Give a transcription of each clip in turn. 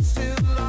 Still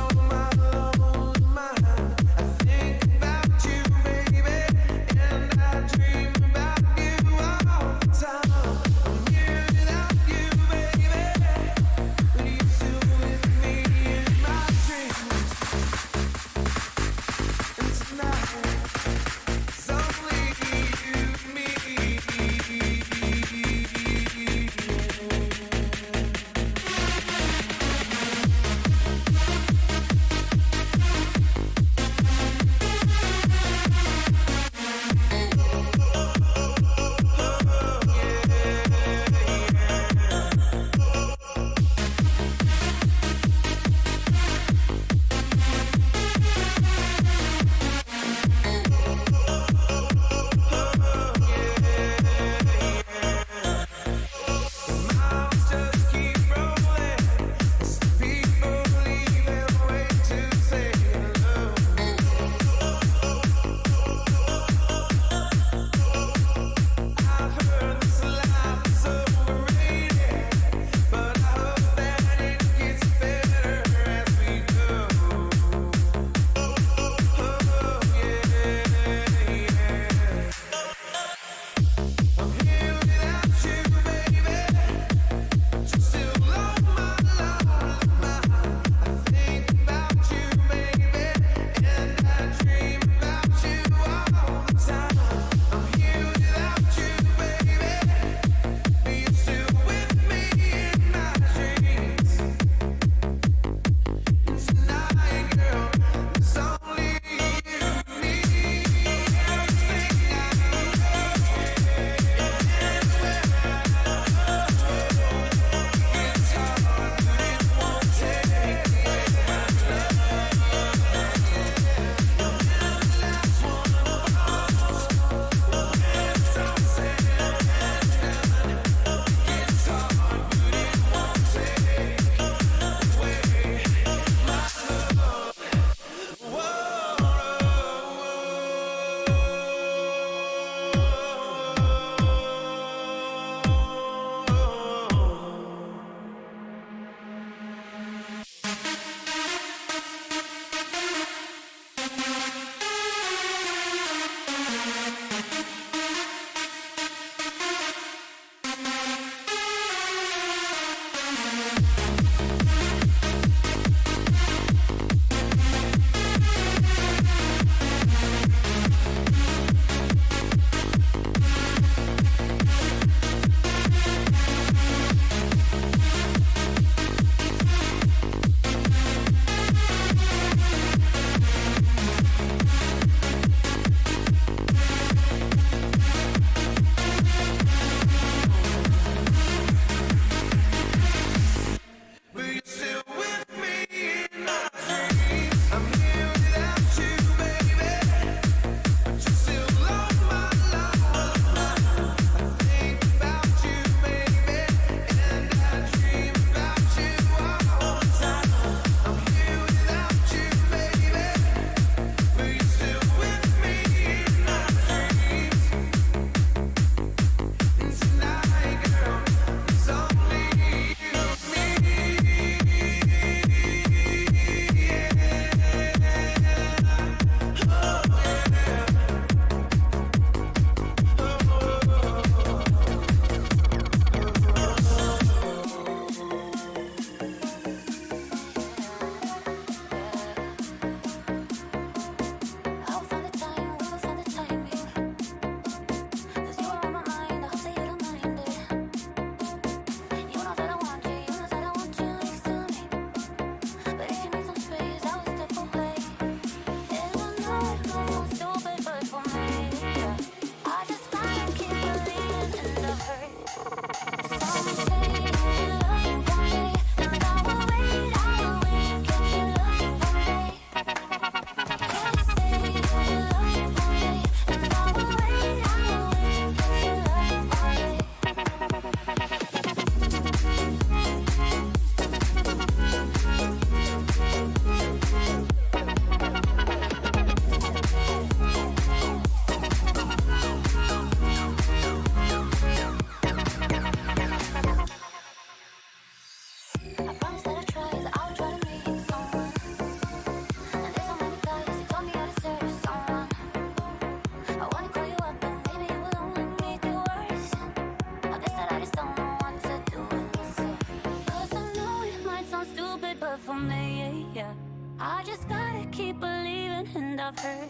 I've heard.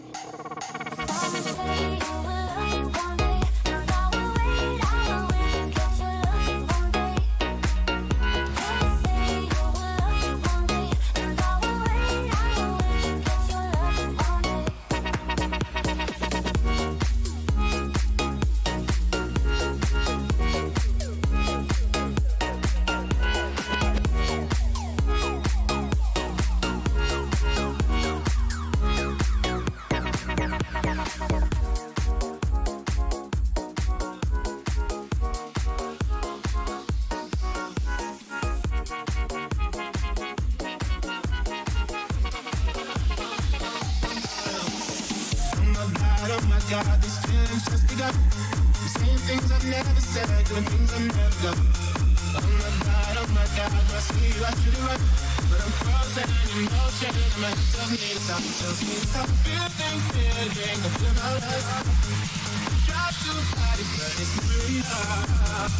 Some say you will love you one day, and I will wait to catch your love one day. They say you will love you one day, and I will wait to catch your love one day. Oh my God, these feelings just begun. The same things I've never said, doing things I've never done. Oh my God, when I see you, I should run. But I'm frozen in motion, and my head tells me to stop, tells me to stop. Feeling, I feel my life. Try to fight it, but it's really hard.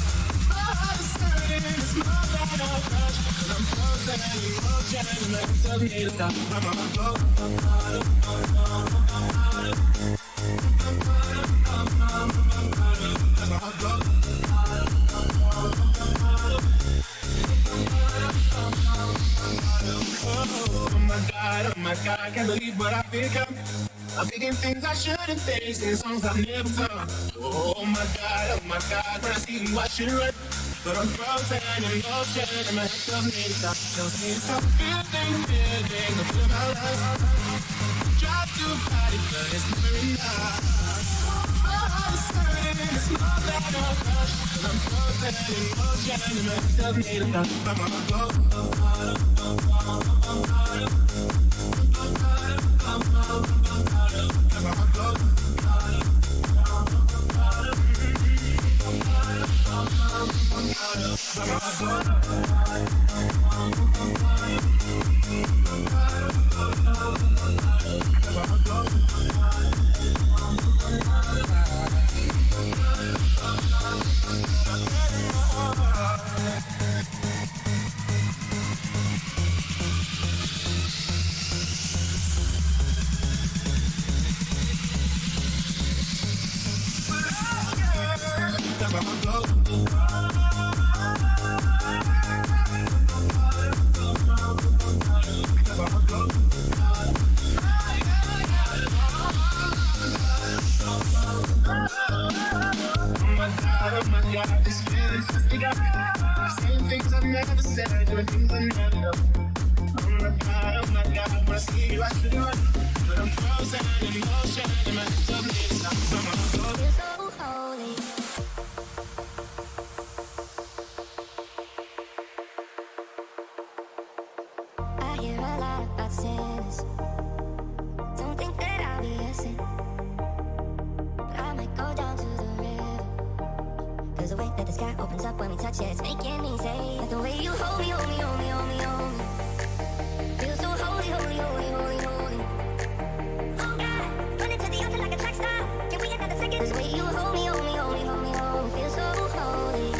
My heart is hurting, it's more than a rush. But I'm frozen in motion, and my head tells me to stop. I'm on go. Oh my God, I can't believe what I've become. I'm thinking things I shouldn't think, singing songs I've never sung. Oh my God, when I see you I should run. But I'm frozen in motion, and my head tells me to stop, tells me to stop. Feeling, I feel my life. Try to fight it, but it's very hard. My heart is hurting, it's more than a rush. But I'm frozen in motion, and my head tells me to stop. I'm on go. Oh my God, these feelings just begun. Saying things I've never said, doing things I never done. Oh my God, when I see you I should run. But I'm frozen in motion, and my head tells me to stop. I'm on go. You're so holy. I hear a lot about sinners. Don't think that I'll be a sin, but I might go down to the river. 'Cause the way that the sky opens up when we touch it, it's making me say, like the way you hold me, hold me, hold me, hold me, hold me. Feel so holy, holy, holy, holy, holy. Oh God, run into the altar like a track star. Can we another second? 'Cause the way you hold me, hold me, hold me, hold me, hold me. Feel so holy.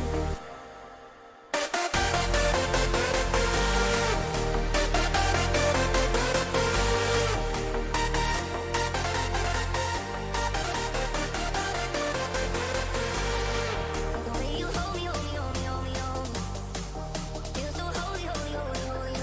The way you hold me, hold me, hold me, hold me, hold me. Feel so holy, holy, holy, holy,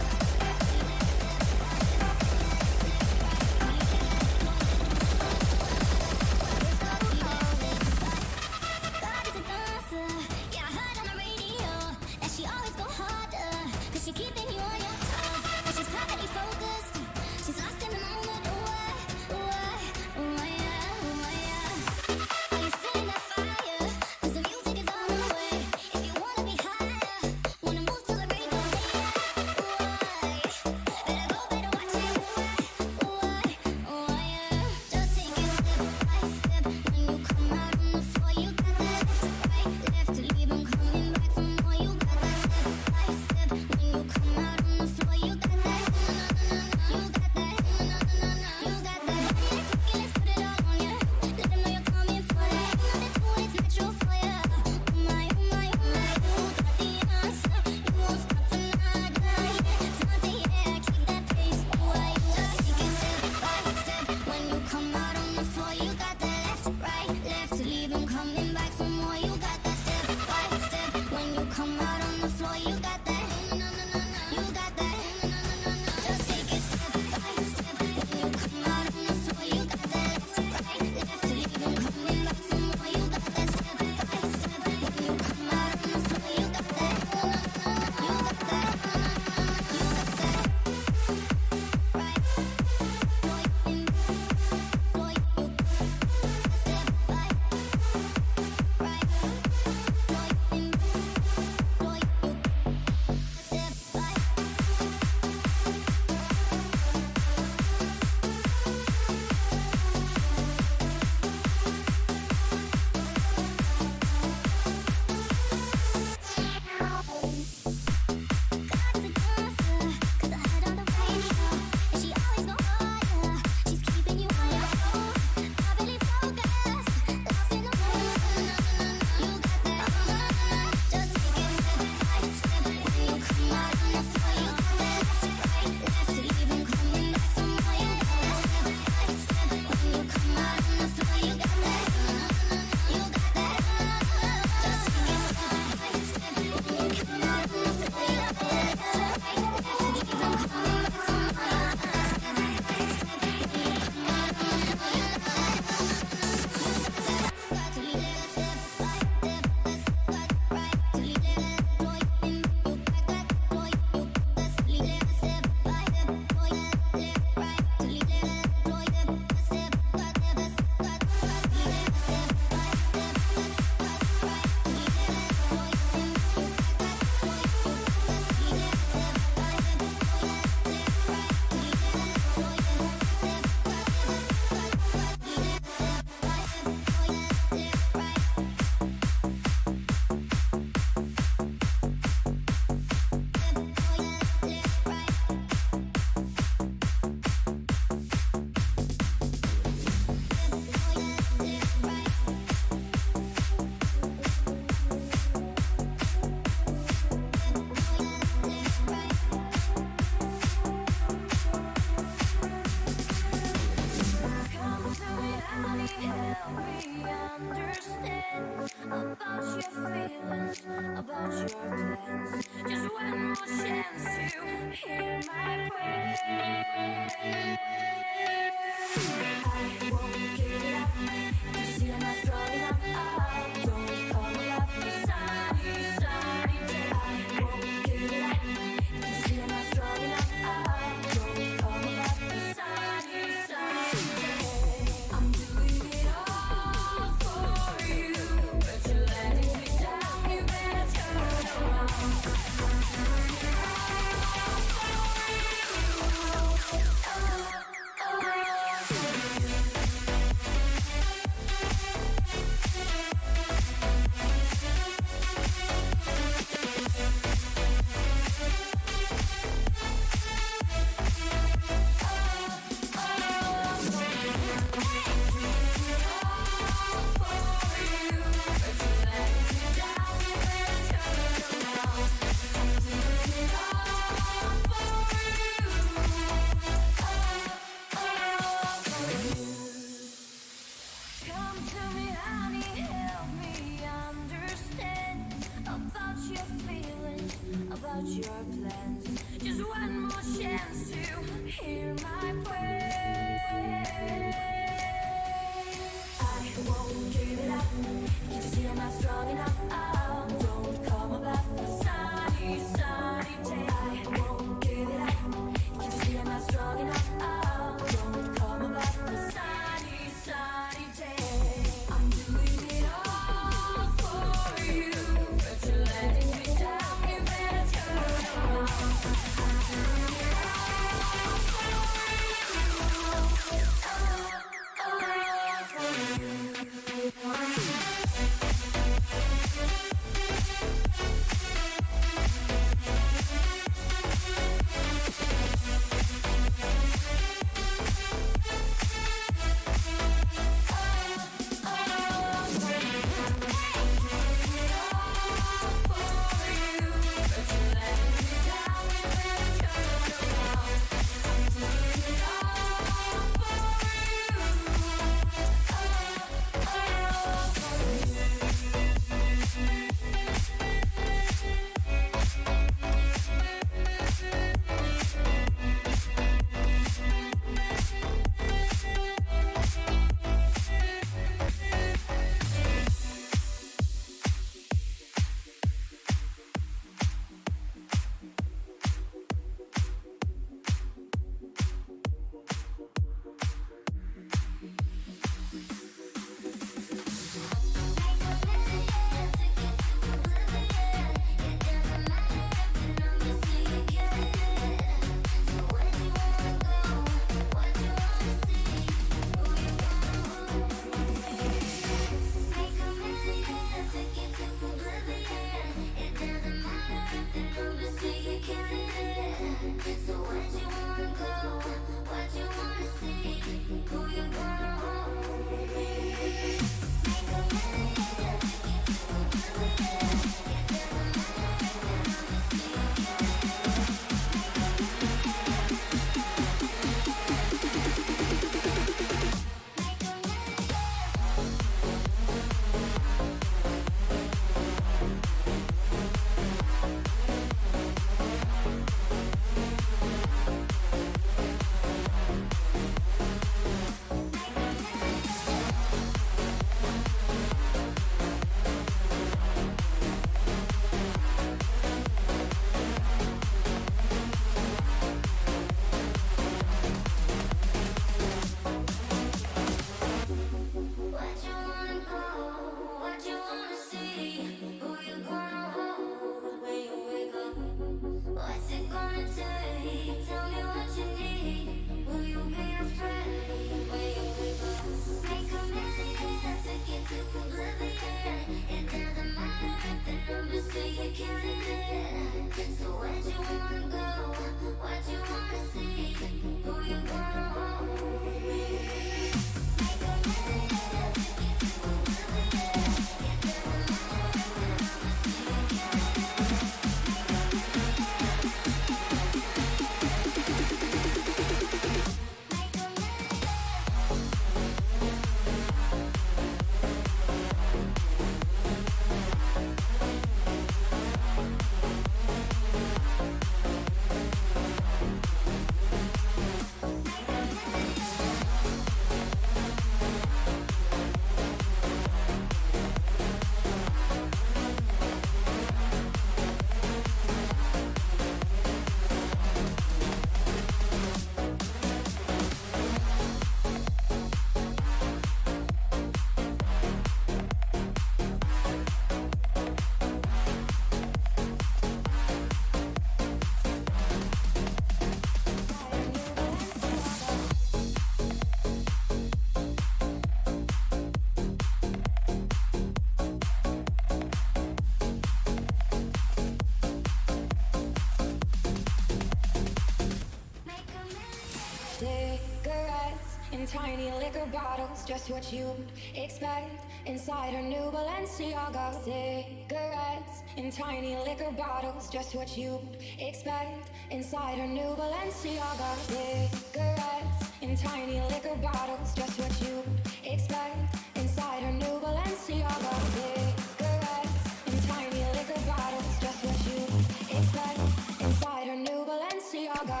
bottles, just what you'd expect. Inside her new Balenciaga. Cigarettes in tiny liquor bottles, just what you'd expect. Inside her new Balenciaga. Cigarettes in tiny liquor bottles, just what you'd expect. Inside her new Balenciaga. Cigarettes in tiny liquor bottles, just what you'd expect. Inside her new Balenciaga.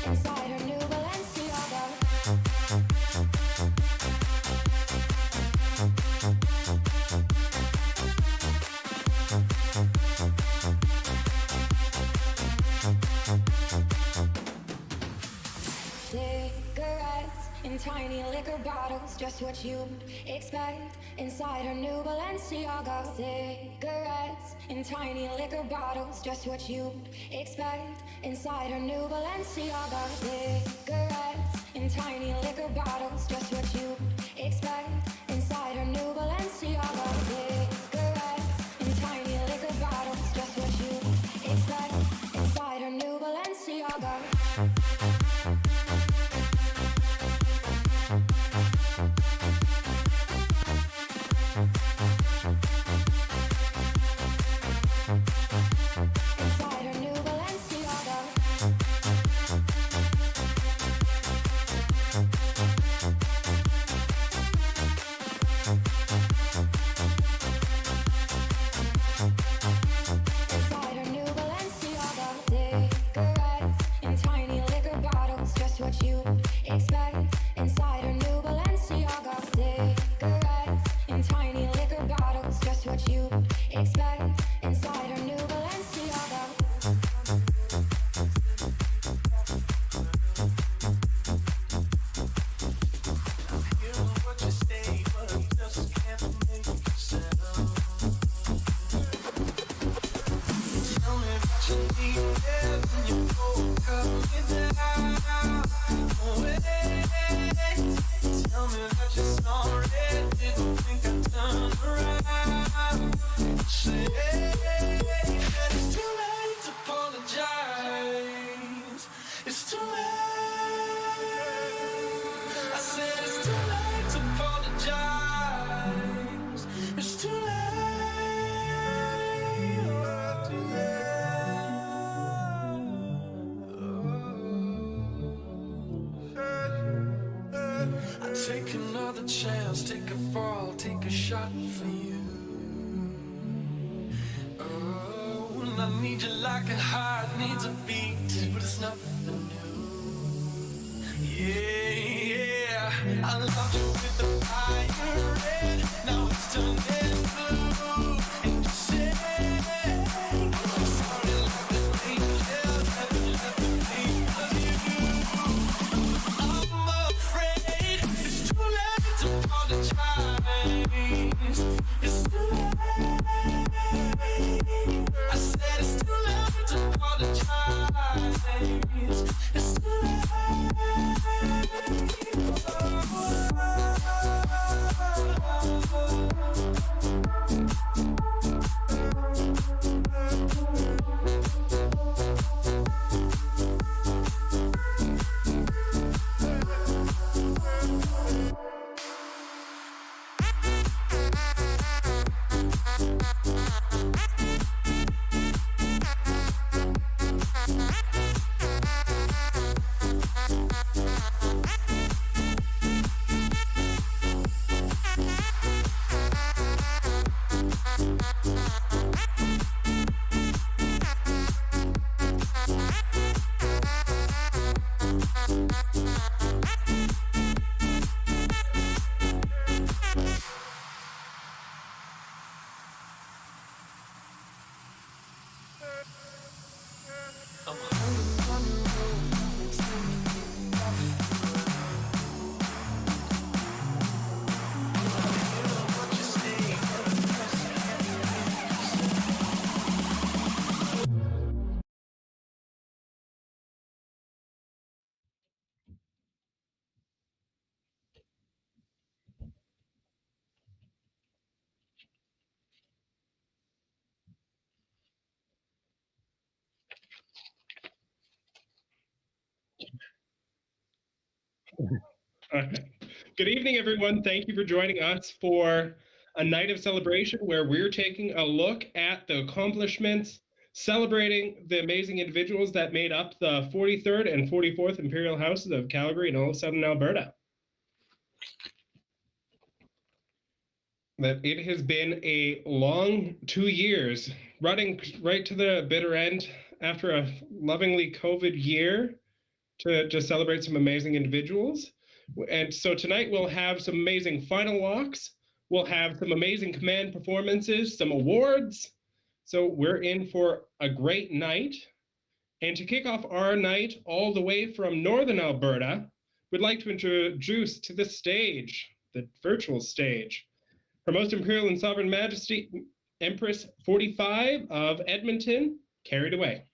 Inside her new Balenciaga. Cigarettes in tiny liquor bottles, just what you'd expect. Inside her new Balenciaga. Cigarettes in tiny liquor bottles, just what you'd expect. Inside her new Balenciaga. Cigarettes in tiny liquor bottles, just what you'd expect. Inside her new Balenciaga. Cigarettes in tiny liquor bottles, just what you'd expect. Inside her new Balenciaga. Inside her new Balenciaga. Inside her new Balenciaga. Cigarettes in tiny liquor bottles, just what you expect. Inside her new Balenciaga. Cigarettes in tiny liquor bottles, just what you expect. Inside her new Balenciaga. Take another chance, take a fall, take a shot for you. Oh, and I need you like a heart needs a beat, but it's nothing new. Yeah, yeah, I loved you with the fire red, now it's turning blue. And you say, sorry like the angel, never let me think of you. I'm afraid it's too late to apologize. It's too late. I said it's too late to apologize. It's too late. Good evening, everyone. Thank you for joining us for a night of celebration where we're taking a look at the accomplishments, celebrating the amazing individuals that made up the 43rd and 44th Imperial Houses of Calgary and all of Southern Alberta. That it has been a long 2 years, running right to the bitter end after a lovingly COVID year to celebrate some amazing individuals. And so tonight we'll have some amazing final walks. We'll have some amazing command performances, some awards. So we're in for a great night. And to kick off our night all the way from Northern Alberta, we'd like to introduce to the stage, the virtual stage, Her Most Imperial and Sovereign Majesty, Empress 45 of Edmonton, carried away.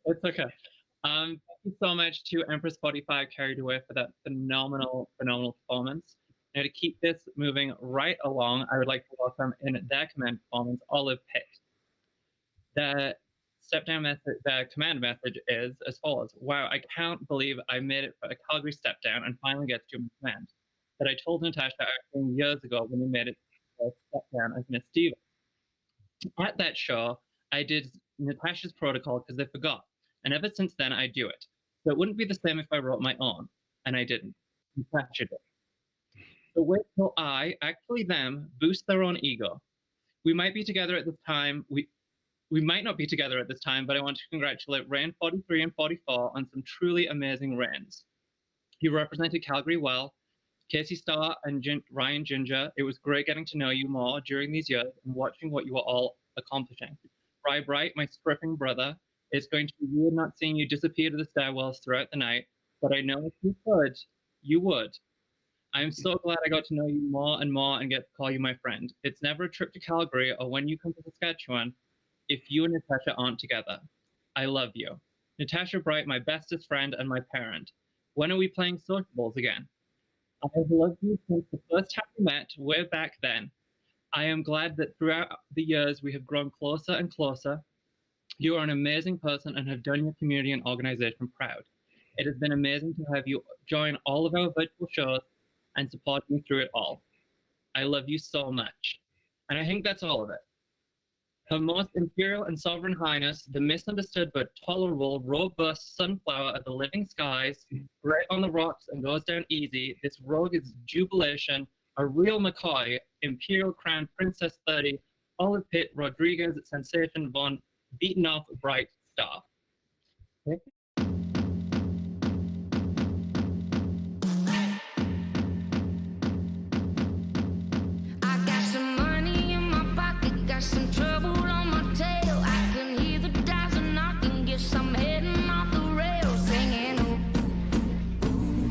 It's okay. Thank you so much to Empress 45 Carried Away for that phenomenal performance. Now to keep this moving right along, I would like to welcome in their command performance, Olive Pitt. The step down message, the command message is as follows. Wow, I can't believe I made it for a Calgary step down and finally get to my command. That I told Natasha actually years ago when we made it step down as Miss Diva. At that show, I did Natasha's protocol because I forgot. And ever since then, I do it. So it wouldn't be the same if I wrote my own, and I didn't. Natasha did. So wait till I, actually them, boost their own ego. We might be together at this time. We might not be together at this time, but I want to congratulate Reign 43 and 44 on some truly amazing reigns. You represented Calgary well. Casey Starr and Ryan Ginger, it was great getting to know you more during these years and watching what you were all accomplishing. Brite, my stripping brother, It's going to be weird not seeing you disappear to the stairwells throughout the night, but I know if you could, you would. I'm so glad I got to know you more and more and get to call you my friend. It's never a trip to Calgary or when you come to Saskatchewan if you and Natasha aren't together. I love you. Natasha Brite, my bestest friend and my parent. When are we playing sociables again? I have loved you since the first time we met, way back then. I am glad that throughout the years we have grown closer and closer. You are an amazing person and have done your community and organization proud. It has been amazing to have you join all of our virtual shows and support me through it all. I love you so much. And I think that's all of it. Her most imperial and sovereign highness, the misunderstood but tolerable, robust sunflower of the living skies, right on the rocks and goes down easy. This rogue is jubilation, a real McCoy, imperial crown princess 30, Olive Pitt, Rodriguez, sensation von, beaten off Brite star. Okay. I got some money in my pocket, got some trouble on my tail. I can hear the dials are knocking, guess I'm heading off the rails, singing. Ooh,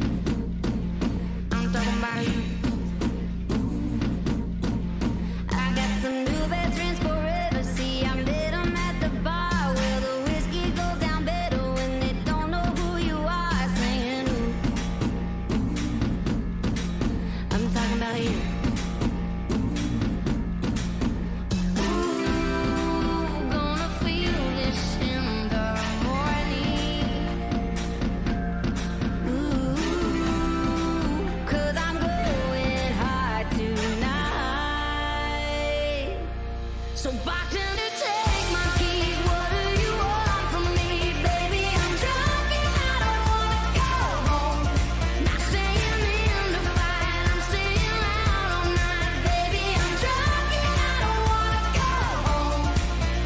I'm talking about you. I got some new best friends forever. See, I met them at the bar where the whiskey goes down better when they don't know who you are, singing. Ooh, I'm talking about you. Gonna feel this in the morning. Ooh, 'cause I'm going hard tonight. So bartender, take my keys. What do you want from me, baby? I'm drunk and I don't wanna go home. Not staying in the fight, I'm staying out all night, baby. I'm drunk and I don't wanna go home.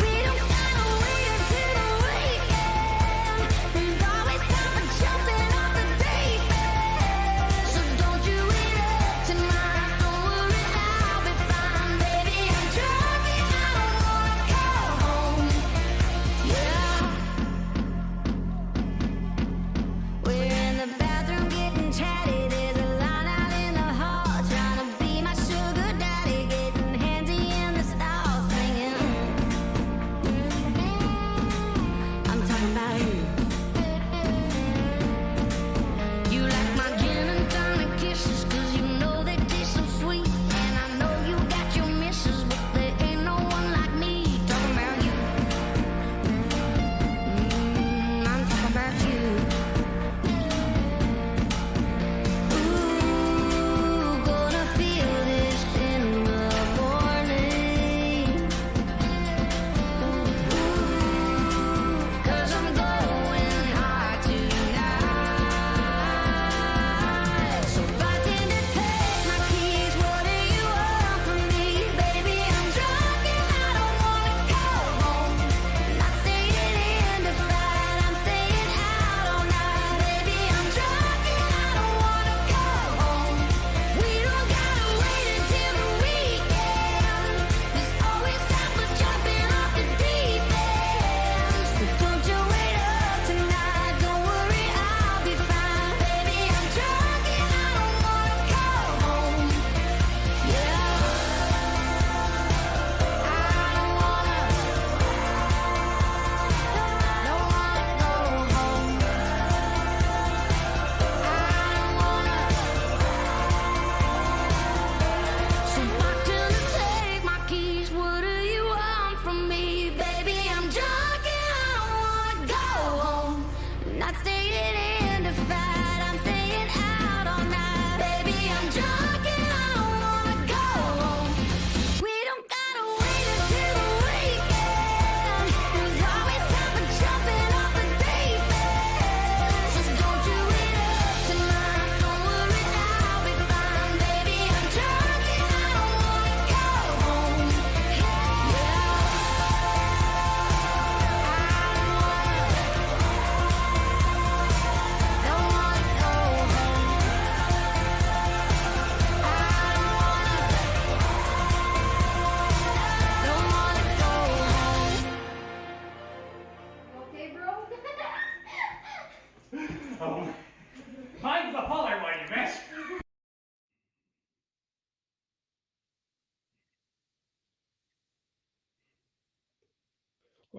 We don't gotta wait until the weekend. There's always time for jumping off the deep end. So don't you wait up tonight. Don't worry, I'll be fine, baby. I'm drunk and I don't wanna go home.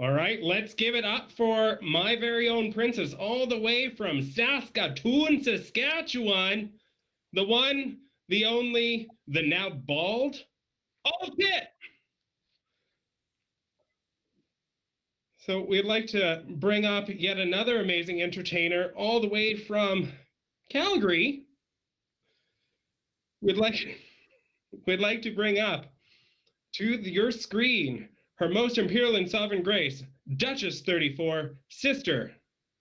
All right, let's give it up for my very own princess, all the way from Saskatoon, Saskatchewan. The one, the only, the now bald, Kit. So we'd like to bring up yet another amazing entertainer, all the way from Calgary. We'd like to bring up to your screen Her Most Imperial and Sovereign Grace, Duchess 34, Sister,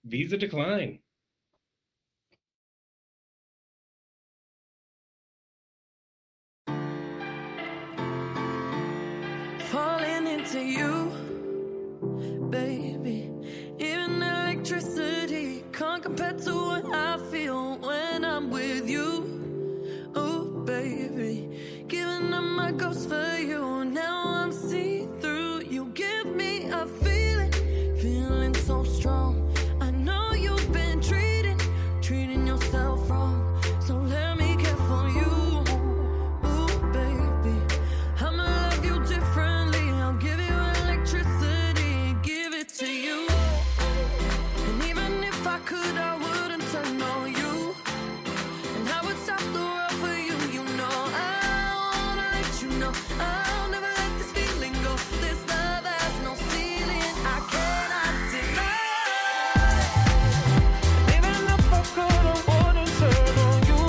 Visa Decline. Falling into you, baby. Even electricity can't compare to what I feel when I'm with you. Oh, baby, giving up my ghost for you. Now I'm see-through. You give me a feeling so strong. I know you've been treating yourself wrong. So let me care for you. Ooh, baby, I'ma love you differently. I'll give you electricity, give it to you. And even if I could, I wouldn't turn on you. And I would stop the world for you. You know I wanna let you know I'll never let this feeling go. This love has no ceiling, I cannot deny. Even if I could, I wouldn't turn on you.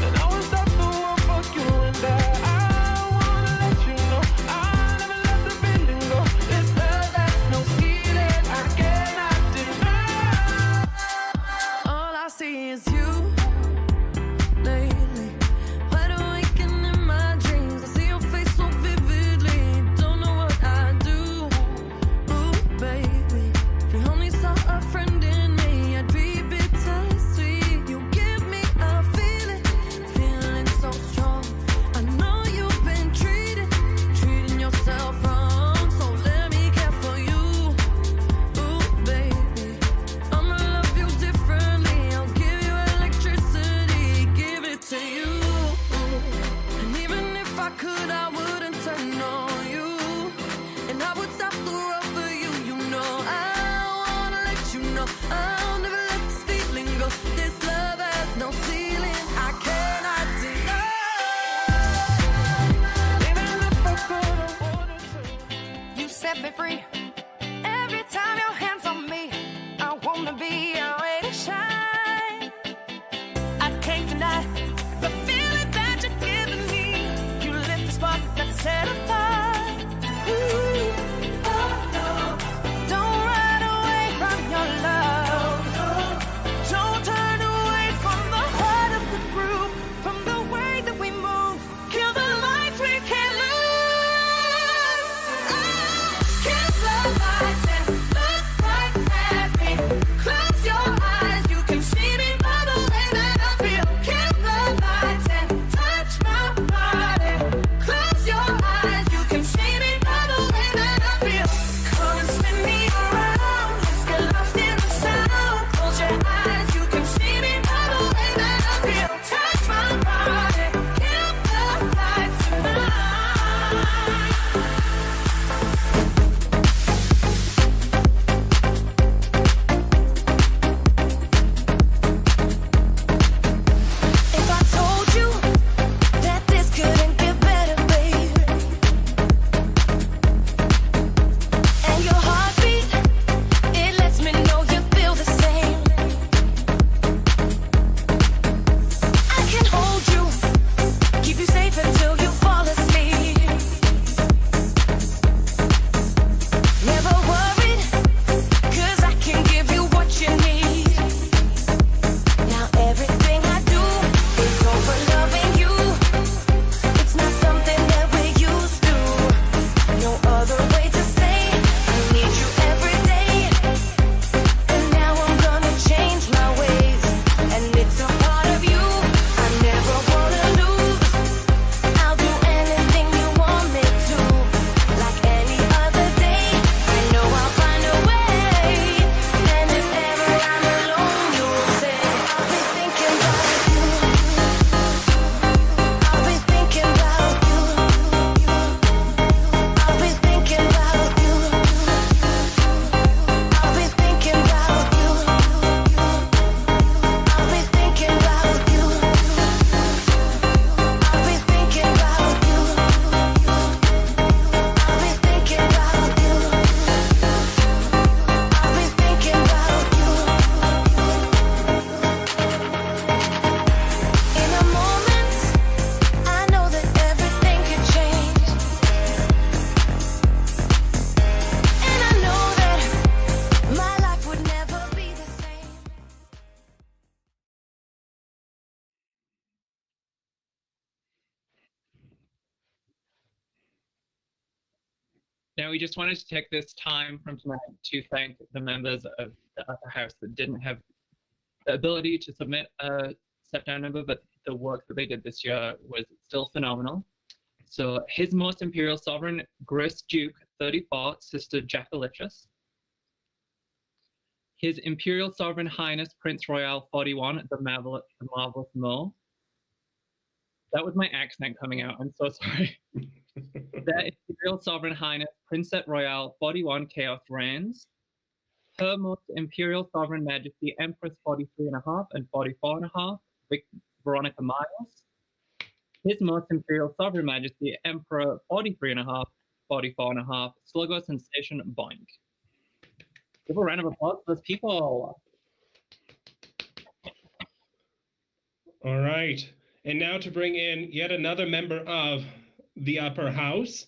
And I would stop the world for you. And I wanna let you know I'll never let the feeling go. This love has no ceiling, I cannot deny. All I see is you lately. Wide awake and in my dreams, I see your face so vividly. Don't know what I do. Ooh, baby, if you only saw a friend in me, I'd be bittersweet. You give me a feeling so strong. I know you've been treating yourself wrong. So let me care for you. Ooh, baby, I'ma love you differently. I'll give you electricity, give it to you. And even if I could, I wouldn't turn on you. And I would stop the world for you. You know I wanna let you know I'll never let this feeling go. This love has no ceiling, I cannot deny. Even if I could, I wouldn't turn. You set me free. Every time your hands on me, I wanna be your way to shine. I can't deny the feeling that you're giving me. You lit the spark that set a fire. Ooh, oh no. Don't run away from your love. Don't turn away from the heart of the groove, from the way that we move. Kill the lights we can't lose. Oh, can't Now, we just wanted to take this time from tonight to thank the members of the upper house that didn't have the ability to submit a step-down number, but the work that they did this year was still phenomenal. So, His Most Imperial Sovereign Grace Duke 34, Sister Jackalicious. His Imperial Sovereign Highness Prince Royal 41, the Marvelous Mo. That was my accent coming out. I'm so sorry. Their Imperial Sovereign Highness Princess Royale 41 Chaos Reigns. Her Most Imperial Sovereign Majesty Empress 43.5 and 44.5 Veronica Miles. His Most Imperial Sovereign Majesty Emperor 43.5, 44.5 Sluggo Sensation Boink. Give a round of applause for those people. All right. And now to bring in yet another member of the upper house,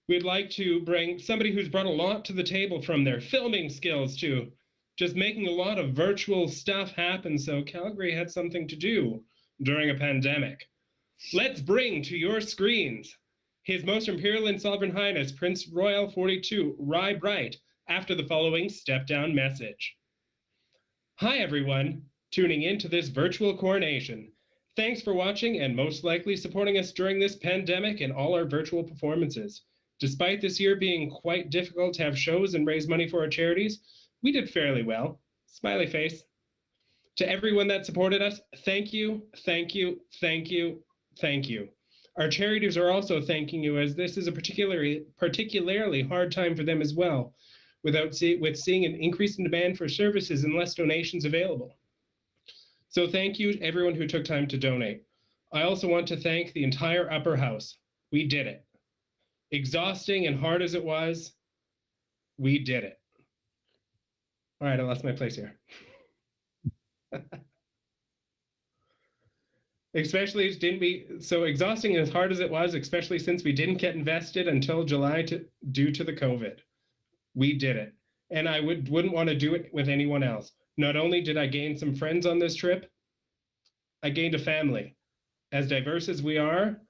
we'd like to bring somebody who's brought a lot to the table, from their filming skills to just making a lot of virtual stuff happen. So Calgary had something to do during a pandemic. Let's bring to your screens His Most Imperial and Sovereign Highness Prince Royal 42 Brite, after the following step-down message. Hi everyone, tuning in to this virtual coronation. Thanks for watching and most likely supporting us during this pandemic and all our virtual performances. Despite this year being quite difficult to have shows and raise money for our charities, we did fairly well. Smiley face. To everyone that supported us, thank you, thank you, thank you, thank you. Our charities are also thanking you, as this is a particularly hard time for them as well, with seeing an increase in demand for services and less donations available. So thank you to everyone who took time to donate. I also want to thank the entire upper house. We did it. Exhausting and hard as it was, we did it. All right, I lost my place here. Especially so exhausting and as hard as it was, especially since we didn't get invested until July due to the COVID. We did it. And I wouldn't want to do it with anyone else. Not only did I gain some friends on this trip, I gained a family. As diverse as we are,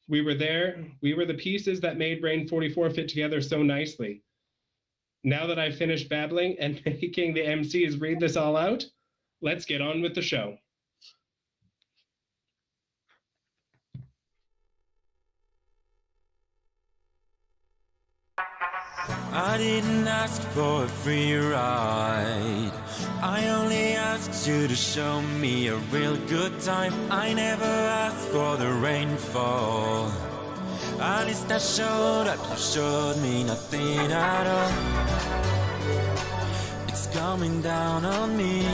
we were there. We were the pieces that made Reign 44 fit together so nicely. Now that I've finished babbling and making the MCs read this all out, let's get on with the show. I didn't ask for a free ride. I only asked you to show me a real good time. I never asked for the rainfall. At least I showed up, you showed me nothing at all. It's coming down on me.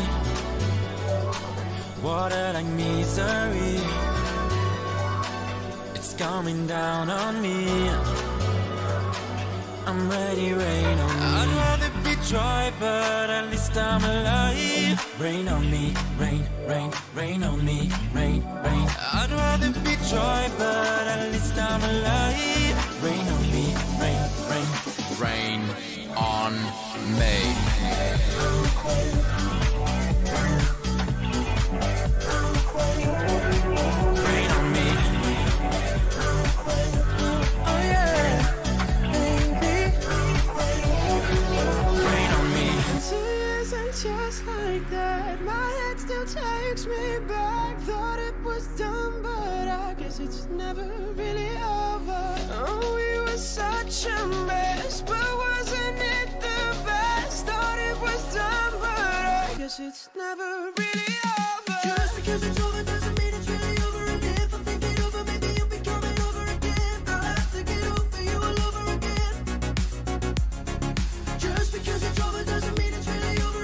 Water like misery. It's coming down on me. I'm ready, rain on me. I'd rather be dry, but at least I'm alive. Rain on me, rain, rain, rain on me, rain, rain. I'd rather be dry, but at least I'm alive. Rain on me, rain, rain, rain on me. Rain on me. Oh yeah. Just like that, my head still takes me back. Thought it was done, but I guess it's never really over. Oh, we were such a mess, but wasn't it the best? Thought it was done, but I guess it's never really over. Just because it's over doesn't mean it's really over. And if I think it over, maybe you'll be coming over again. I'll have to get over you all over again. Just because it's over doesn't mean it's really over.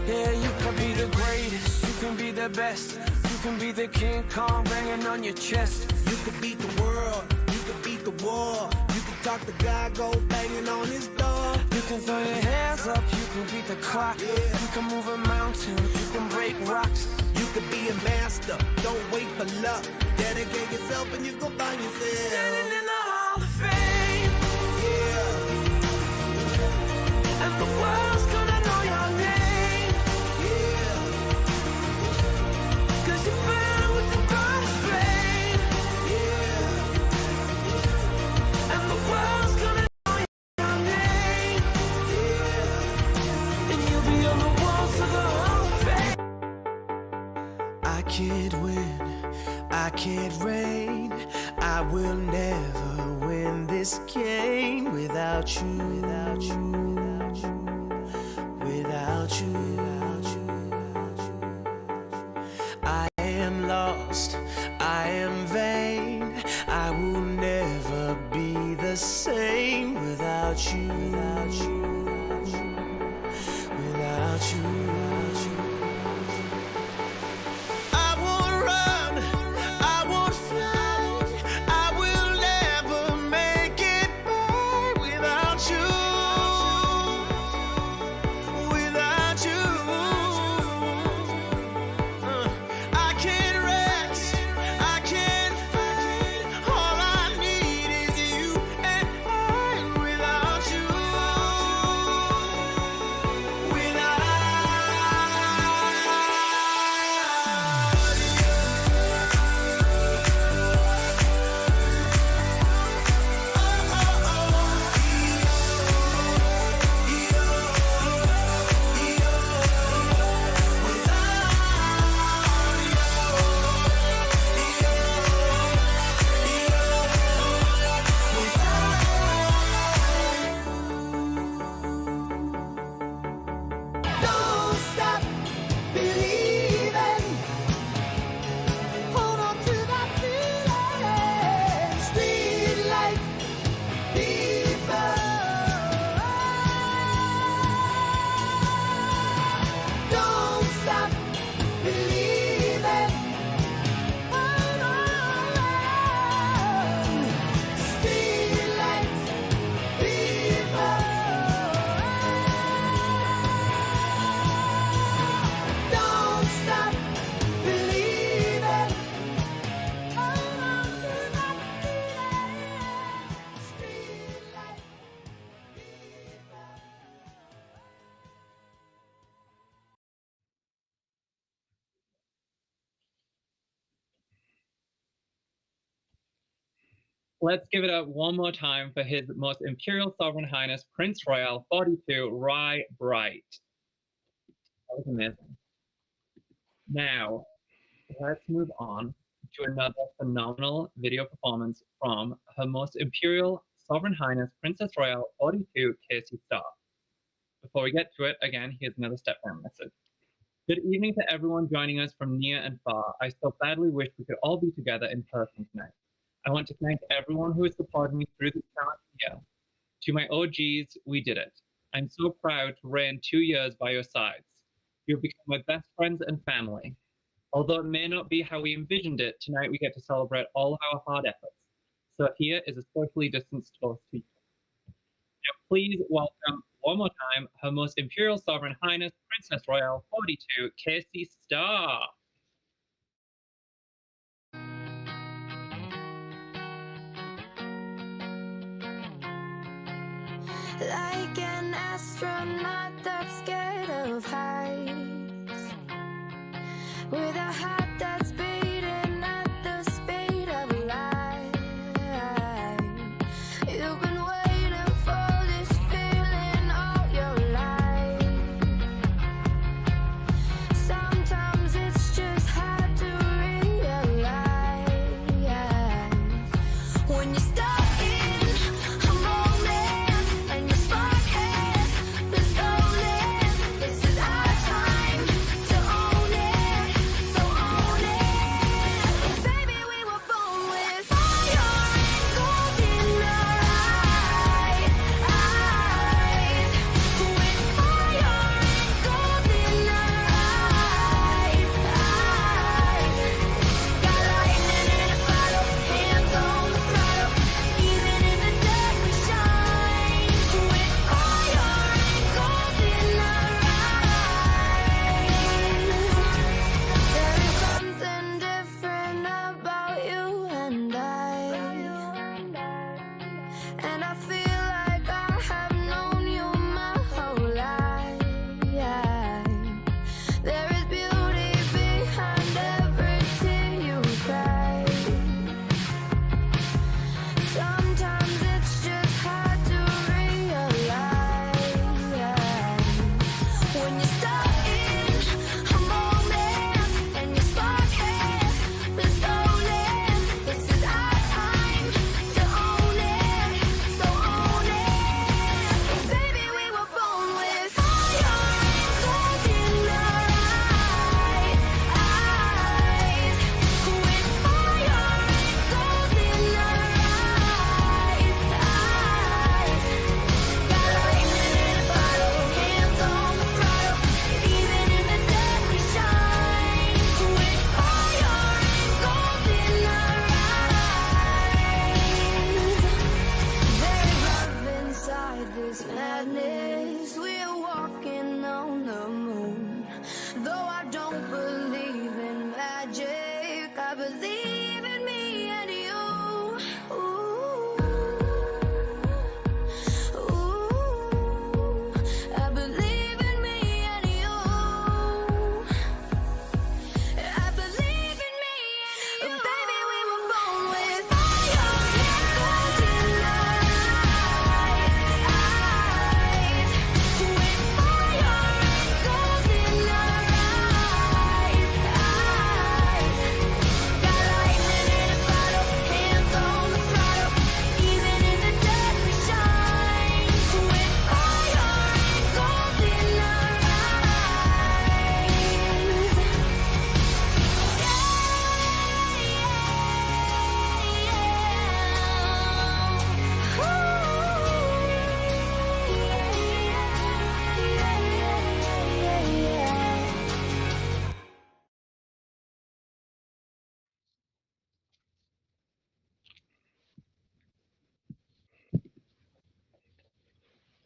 Yeah, you can be the greatest, you can be the best. You can be the King Kong banging on your chest. You could beat the world, you could beat the war. You could Talk to God, go banging on his door. You can throw your hands up, you can beat the clock. You can move a mountain, you can break rocks. You could be a master, don't wait for luck. Dedicate yourself and you go find yourself. Standing in the Hall of Fame, Yeah, and the world's gonna know your name. yeah, 'Cause you burn with the brightest flame, yeah, and the world's gonna know your name. And you'll be on the walls of the Hall of Fame. I can't win, I can't reign. I will never win this game without you, without you, without you, without you, without you, without you. I am lost, I am vain. I will never be the same without you, without you, without you, without you, without you. I won't run, I won't fly. I will never make it by without you, without you. I can't rest, I can't fight. All I need is you and I without you, without don't stop believing. Hold on to that feeling. Street light people. Don't stop believing. Hold on. Street light people. Don't stop believing. Hold on to that feeling. Street light people. Let's give it up one more time for His Most Imperial Sovereign Highness Prince Royal 42 Rye Brite. That was amazing. Now, let's move on to another phenomenal video performance from Her Most Imperial Sovereign Highness Princess Royal 42 Casey Starr. Before we get to it, again, here's another step-down message. Good evening to everyone joining us from near and far. I so badly wish we could all be together in person tonight. I want to thank everyone who has supported me through this challenging year. To my OGs, we did it. I'm so proud to reign 2 years by your sides. You've become my best friends and family. Although it may not be how we envisioned it, tonight we get to celebrate all of our hard efforts. So here is a socially distanced toast to you. Now please welcome one more time Her Most Imperial Sovereign Highness Princess Royal 42 Casey Starr. Like an astronaut that's scared of heights, with a heart that's beating at the speed of light. You've been waiting for this feeling all your life. Sometimes it's just hard to realize when you're stuck in a moment and your spark has been stolen. This is our time to own it, so own this madness. We're walking on the moon. Though I don't believe in magic, I believe in me and you. Ooh, ooh, I believe in me and you. I believe in me and you. Baby, we were born with fire and gold in our eyes. With fire and gold in our eyes. Got lightning in a bottle, hands on the throttle. Even in the dark we shine. With fire and gold in our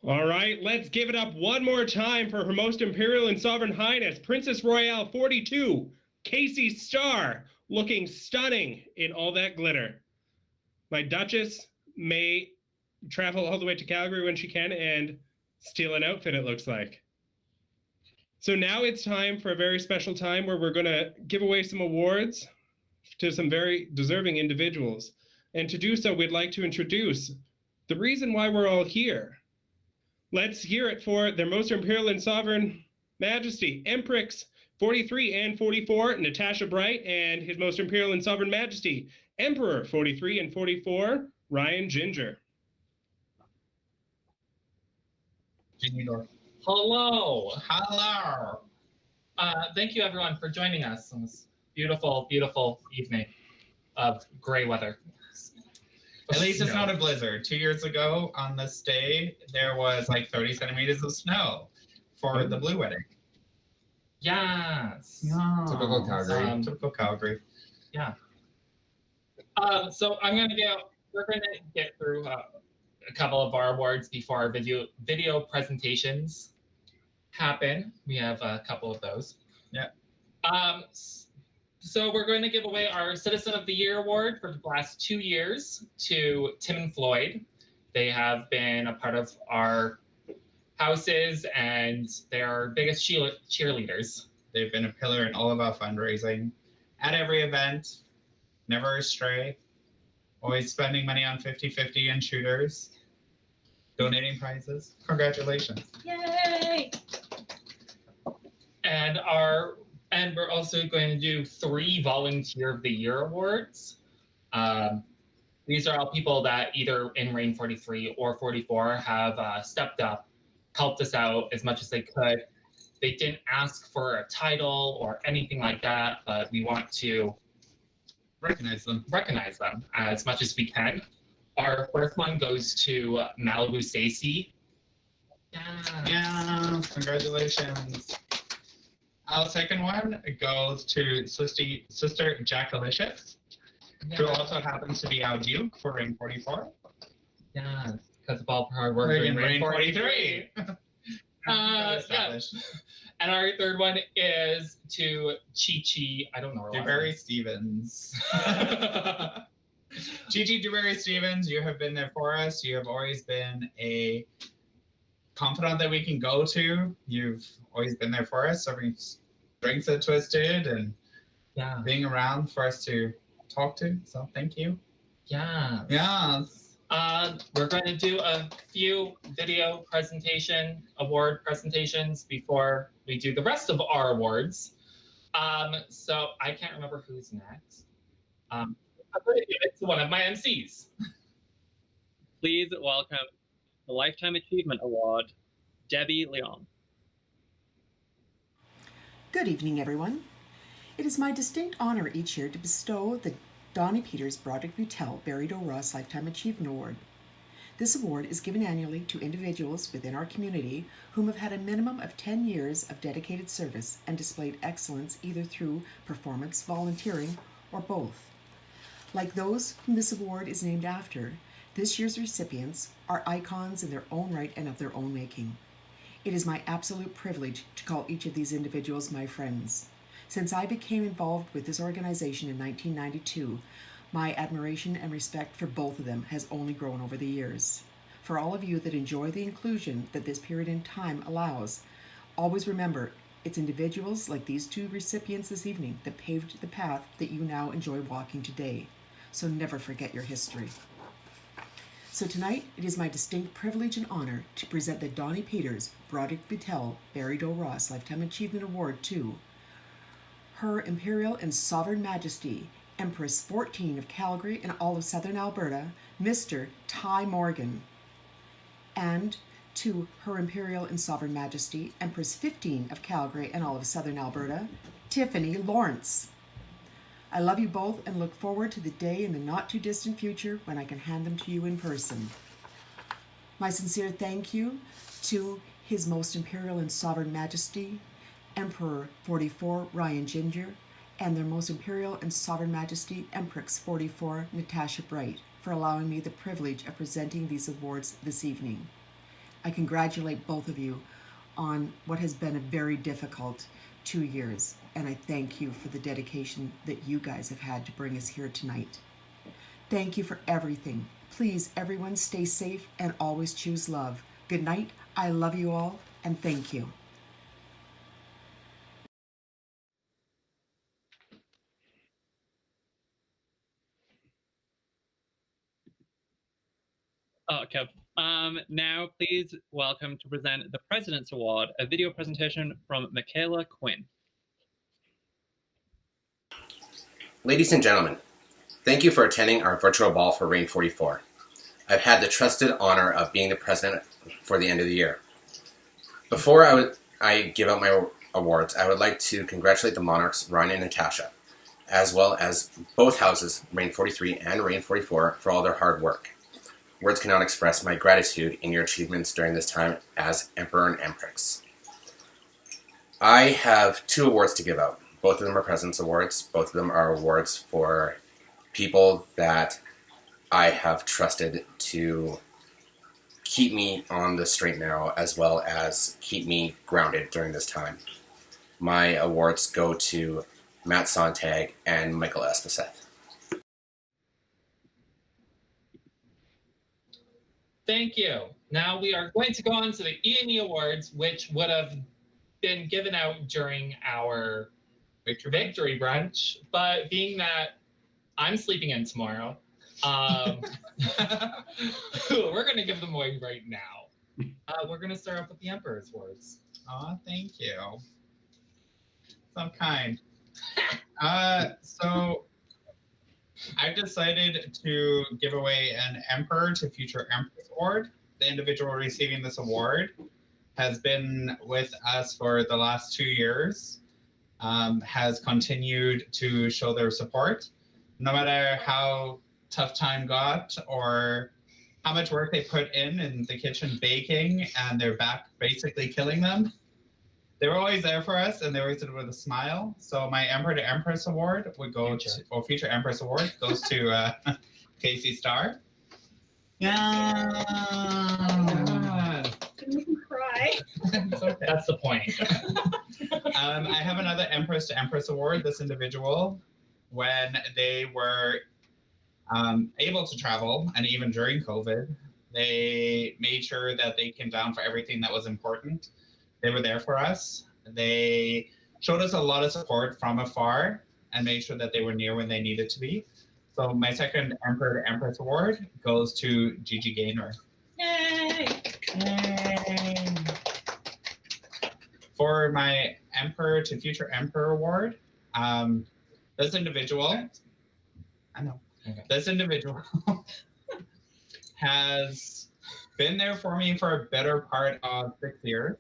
All right, let's give it up one more time for Her Most Imperial and Sovereign Highness, Princess Royale 42, Casey Starr, looking stunning in all that glitter. My Duchess may travel all the way to Calgary when she can and steal an outfit, it looks like. So now it's time for a very special time where we're going to give away some awards to some very deserving individuals. And to do so, we'd like to introduce the reason why we're all here. Let's hear it for their Most Imperial and Sovereign Majesty, Empress 43 and 44, Natasha Brite, and His Most Imperial and Sovereign Majesty, Emperor 43 and 44, Ryan Ginger. Hello. Hello. Thank you, everyone, for joining us on this beautiful, beautiful evening of gray weather. At least it's not a blizzard. 2 years ago on this day, there was like 30 centimeters of snow for the Blue Wedding. Yes. Typical Calgary. Typical Calgary. Yeah. So we're going to get through a couple of our awards before our video presentations happen. We have a couple of those. Yeah. So we're going to give away our Citizen of the Year award for the last 2 years to Tim and Floyd. They have been a part of our houses and they're our biggest cheerleaders. They've been a pillar in all of our fundraising. At every event, never astray. Always spending money on 50-50 and shooters. Donating prizes. Congratulations. Yay! And we're also going to do 3 Volunteer of the Year awards. These are all people that either in Reign 43 or 44 have stepped up, helped us out as much as they could. They didn't ask for a title or anything like that, but we want to recognize them as much as we can. Our first one goes to Malibu Stacy. Yeah, congratulations. Our second one goes to Sister Jackalicious, who also happens to be our Duke for Reign 44. Yeah, because of all hard work in Reign 43. Yeah. And our third one is to Chi-Chi, I don't know. DeBerry Stevens. Chi-Chi DeBerry Stevens, you have been there for us. You have always been a confidant that we can go to. You've always been there for us, serving drinks at Twisted and being around for us to talk to. So thank you. Yeah. Yes. We're going to do a few award presentations before we do the rest of our awards. So I can't remember who's next. I'm going to give it to one of my MCs. Please welcome the Lifetime Achievement Award, Debbie Leon. Good evening, everyone. It is my distinct honor each year to bestow the Donnie Peters Broderick Butel Barry Doe Ross Lifetime Achievement Award. This award is given annually to individuals within our community whom have had a minimum of 10 years of dedicated service and displayed excellence either through performance, volunteering, or both. Like those whom this award is named after, This year's recipients are icons in their own right and of their own making. It is my absolute privilege to call each of these individuals my friends. Since I became involved with this organization in 1992, my admiration and respect for both of them has only grown over the years. For all of you that enjoy the inclusion that this period in time allows, always remember it's individuals like these two recipients this evening that paved the path that you now enjoy walking today. So never forget your history. So tonight, it is my distinct privilege and honor to present the Donnie Peters Broderick Butel Barry Doe Ross Lifetime Achievement Award to Her Imperial and Sovereign Majesty, Empress 14 of Calgary and all of Southern Alberta, Mr. Ty Morgan, and to Her Imperial and Sovereign Majesty, Empress 15 of Calgary and all of Southern Alberta, Tiffany Lawrence. I love you both and look forward to the day in the not-too-distant future when I can hand them to you in person. My sincere thank you to His Most Imperial and Sovereign Majesty, Emperor 44 Ryan Ginger, and their Most Imperial and Sovereign Majesty, Empress 44 Natasha Brite, for allowing me the privilege of presenting these awards this evening. I congratulate both of you on what has been a very difficult 2 years, and I thank you for the dedication that you guys have had to bring us here tonight. Thank you for everything. Please, everyone, stay safe and always choose love. Good night. I love you all, and thank you. Okay. Now, please welcome to present the President's Award, a video presentation from Michaela Quinn. Ladies and gentlemen, thank you for attending our virtual ball for Reign 44. I've had the trusted honor of being the president for the end of the year. Before I give out my awards, I would like to congratulate the Monarchs, Ryan and Natasha, as well as both houses, Reign 43 and Reign 44, for all their hard work. Words cannot express my gratitude in your achievements during this time as Emperor and Empress. I have 2 awards to give out. Both of them are President's Awards. Both of them are awards for people that I have trusted to keep me on the straight and narrow, as well as keep me grounded during this time. My awards go to Matt Sontag and Michael Espeseth. Thank you. Now we are going to go on to the EME Awards, which would have been given out during our victory brunch, but being that I'm sleeping in tomorrow, we're going to give them away right now. We're going to start off with the Emperor's Awards. Aw, thank you. So kind. So I've decided to give away an Emperor to Future Empress Award. The individual receiving this award has been with us for the last 2 years, has continued to show their support. No matter how tough time got or how much work they put in the kitchen baking and their back basically killing them, they were always there for us, and they always did it with a smile. So my Emperor to Empress Award would go to, or Future Empress Award goes to Casey Starr. Yeah. Cry. Okay. That's the point. I have another Empress to Empress Award. This individual, when they were able to travel, and even during COVID, they made sure that they came down for everything that was important. They were there for us. They showed us a lot of support from afar and made sure that they were near when they needed to be. So my second Emperor to Empress Award goes to Gigi Gaynor. Yay! Yay! For my Emperor to Future Emperor Award, this individual, this individual has been there for me for a better part of 6 years.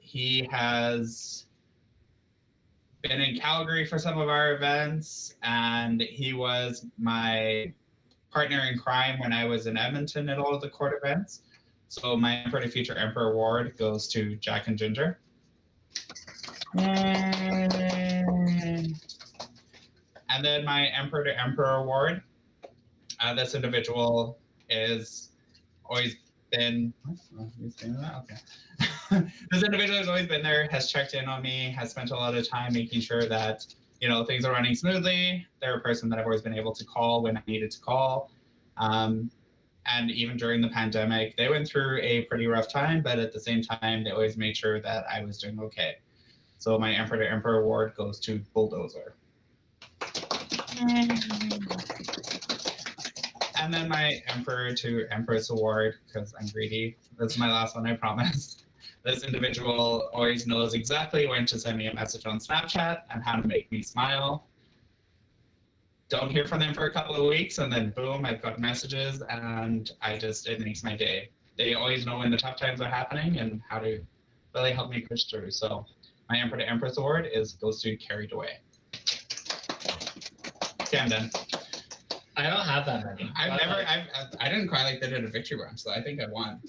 He has been in Calgary for some of our events, and he was my partner in crime when I was in Edmonton at all of the court events. So my Emperor to Future Emperor Award goes to Jack and Ginger. And then my Emperor to Emperor Award This individual is always been. Okay. This individual has always been there, has checked in on me, has spent a lot of time making sure that things are running smoothly. They're a person that I've always been able to call when I needed to call. And even during the pandemic, they went through a pretty rough time, but at the same time, they always made sure that I was doing okay. So my Emperor to Emperor award goes to Bulldozer. And then my Emperor to Empress award, because I'm greedy. This is my last one, I promise. This individual always knows exactly when to send me a message on Snapchat and how to make me smile. Don't hear from them for a couple of weeks, and then boom, I've got messages, and it makes my day. They always know when the tough times are happening and how to really help me push through. So my Emperor to Empress award goes to Carried Away. Okay, I'm done. I don't have that many. I didn't cry like they did at Victory Brunch, so I think I won.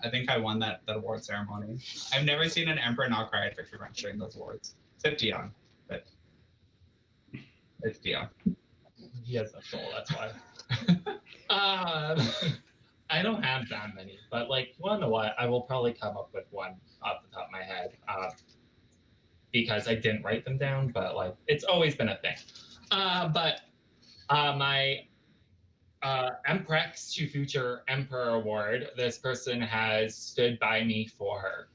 I think I won that award ceremony. I've never seen an Emperor not cry at Victory Brunch during those awards. Except Dion, but it's Dion. He has a soul, that's why. I don't have that many, but you wanna know what? I will probably come up with one off the top of my head, because I didn't write them down, but it's always been a thing. My Emprex to Future Emperor Award, this person has stood by me for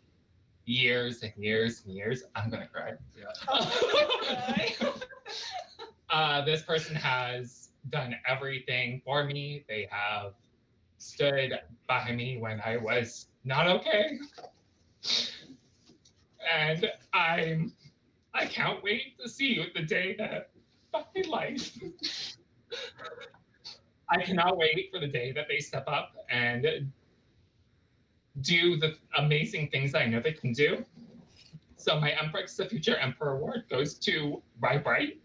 years and years and years. I'm gonna cry. Yeah. This person has done everything for me. They have stood by me when I was not okay. And I can't wait to see the day that my life. I cannot wait for the day that they step up and do the amazing things I know they can do. So my Emprex the Future Emperor Award goes to Brite.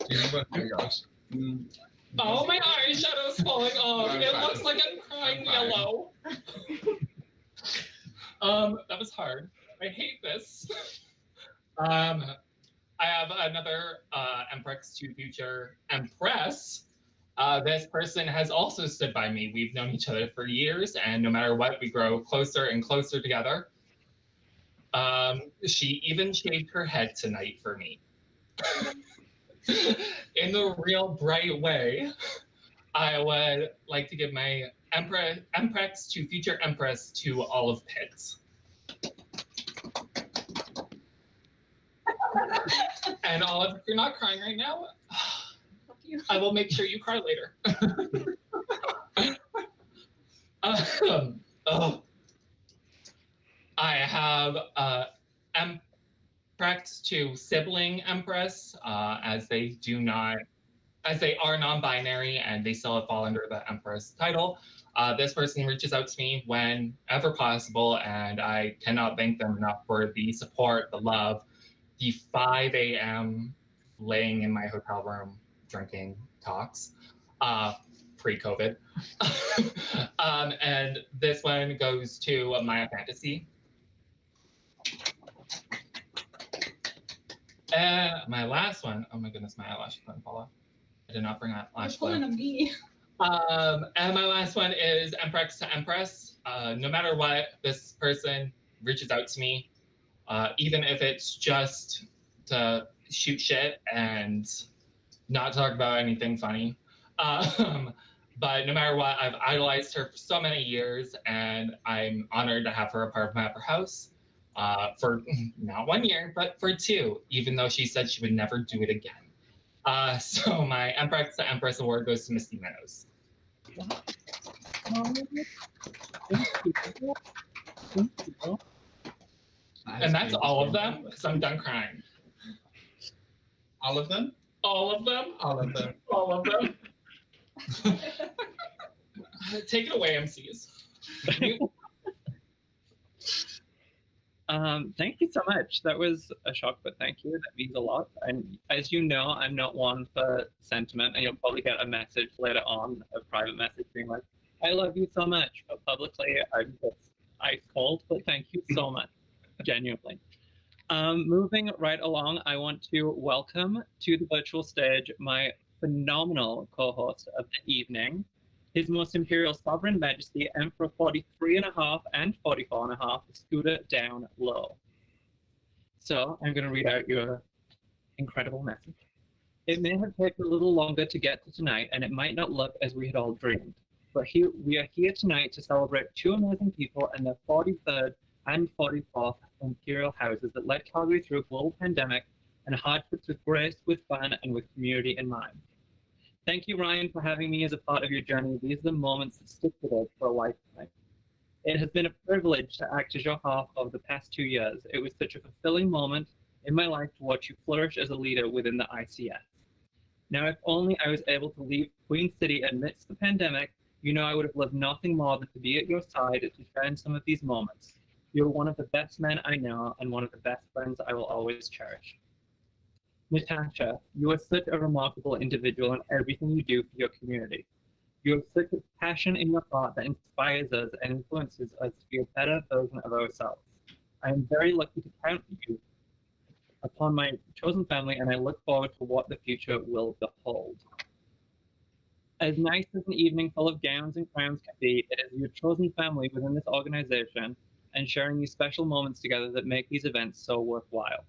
Oh my gosh. Oh, my eyeshadow's falling off. It looks like I'm crying yellow. That was hard. I hate this. I have another Emprex to Future Empress. This person has also stood by me. We've known each other for years, and no matter what, we grow closer and closer together. She even shaved her head tonight for me. In the real Brite way, I would like to give my Emprex to Future Empress to Olive Pitts. And Olive, if you're not crying right now, I will make sure you cry later. I have Emprex to Sibling Empress, as they are non-binary and they still fall under the Empress title. This person reaches out to me whenever possible, and I cannot thank them enough for the support, the love, the 5 a.m. laying in my hotel room drinking talks, pre-COVID. And this one goes to Maya Fantasy. My last one, oh my goodness, my eyelash couldn't fall off. I did not bring that lash glue. Pulling a me. And my last one is Emprex to Empress. No matter what, this person reaches out to me, even if it's just to shoot shit and not talk about anything funny. But no matter what, I've idolized her for so many years, and I'm honored to have her a part of my upper house for not 1 year, but for 2, even though she said she would never do it again. So my Emprex to Empress award goes to Misty Meadows. And that's all of them, because I'm done crying. All of them? All of them? All of them. All of them. Take it away, MCs. Thank you so much. That was a shock, but thank you. That means a lot. And as you know, I'm not one for sentiment, and you'll probably get a message later on, a private message being like, I love you so much. But publicly, I'm just ice cold, but thank you so much, genuinely. Moving right along, I want to welcome to the virtual stage my phenomenal co-host of the evening, His Most Imperial Sovereign Majesty Emperor 43.5 and 44.5, Scooter Down Low. So I'm going to read out your incredible message. It may have taken a little longer to get to tonight, and it might not look as we had all dreamed. But we are here tonight to celebrate two amazing people and their 43rd and 44th imperial houses that led Calgary through a global pandemic and hardships with grace, with fun, and with community in mind. Thank you, Ryan, for having me as a part of your journey. These are the moments that stick with us for a lifetime. It has been a privilege to act as your half over the past 2 years. It was such a fulfilling moment in my life to watch you flourish as a leader within the ICS. Now, if only I was able to leave Queen City amidst the pandemic, you know I would have loved nothing more than to be at your side to share in some of these moments. You're one of the best men I know and one of the best friends I will always cherish. Natasha, you are such a remarkable individual in everything you do for your community. You have such a passion in your heart that inspires us and influences us to be a better version of ourselves. I am very lucky to count you upon my chosen family, and I look forward to what the future will behold. As nice as an evening full of gowns and crowns can be, it is your chosen family within this organization and sharing these special moments together that make these events so worthwhile.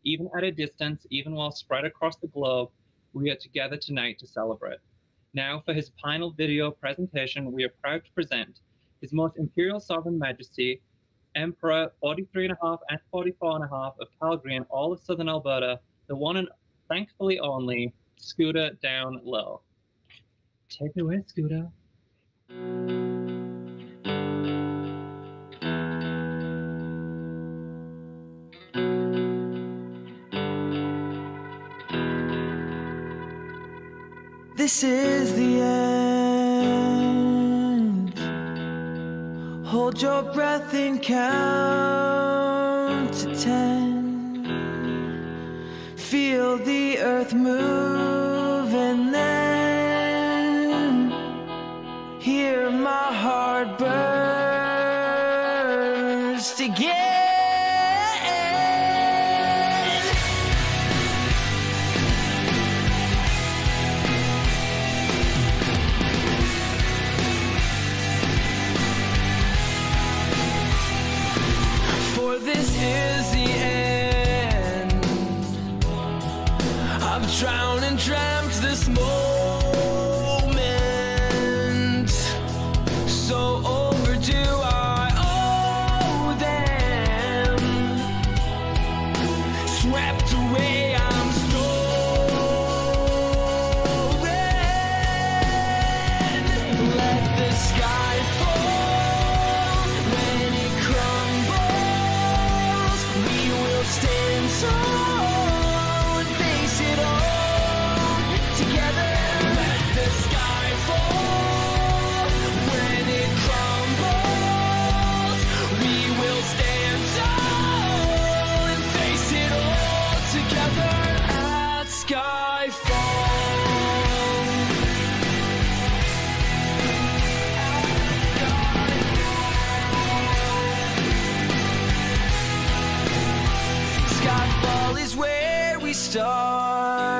Even at a distance, even while spread across the globe, we are together tonight to celebrate. Now, for his final video presentation, we are proud to present His Most Imperial Sovereign Majesty, Emperor 43.5 and 44.5 of Calgary and all of Southern Alberta, the one and thankfully only Scooter Down Low. Take it away, Scooter. This is the end. Hold your breath and count to 10. Feel the earth move and then hear my heart burst again. For this is the end. I've drowned and dreamt this moment. So overdue, I owe them. Swept away, I'm stolen. Let the sky fall when it crumbles. We will stand tall and face it all together. Let the sky fall when it crumbles. We will stand tall and face it all together at skyfall. Skyfall is where we start.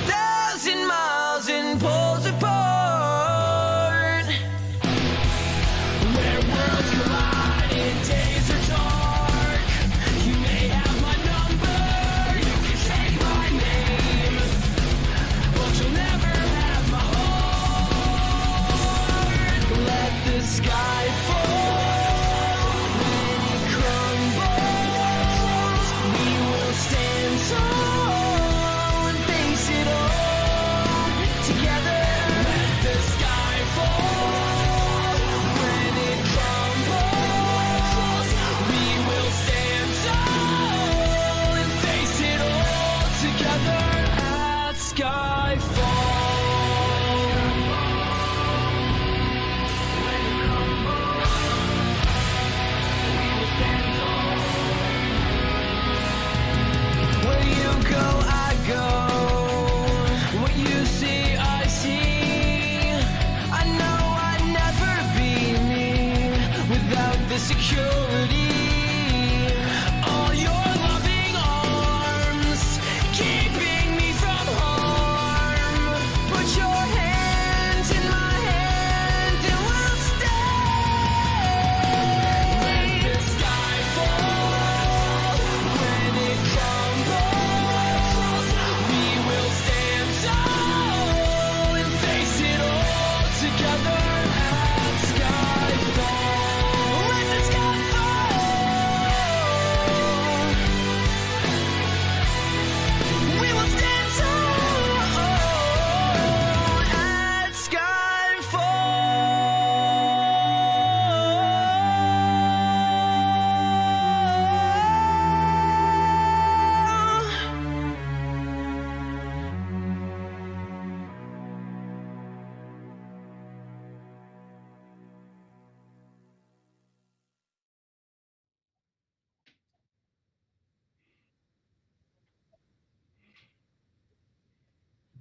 1,000 miles and poles apart. Where worlds collide and days are dark. You may have my number, you can take my name, but you'll never have my heart. Let the sky fall when it crumbles. We will stand tall and face it all together. Let the sky fall when it crumbles. We will stand tall and face it all together at skyfall. Where you go, I go. What you see, I see. I know I'd never be me without the security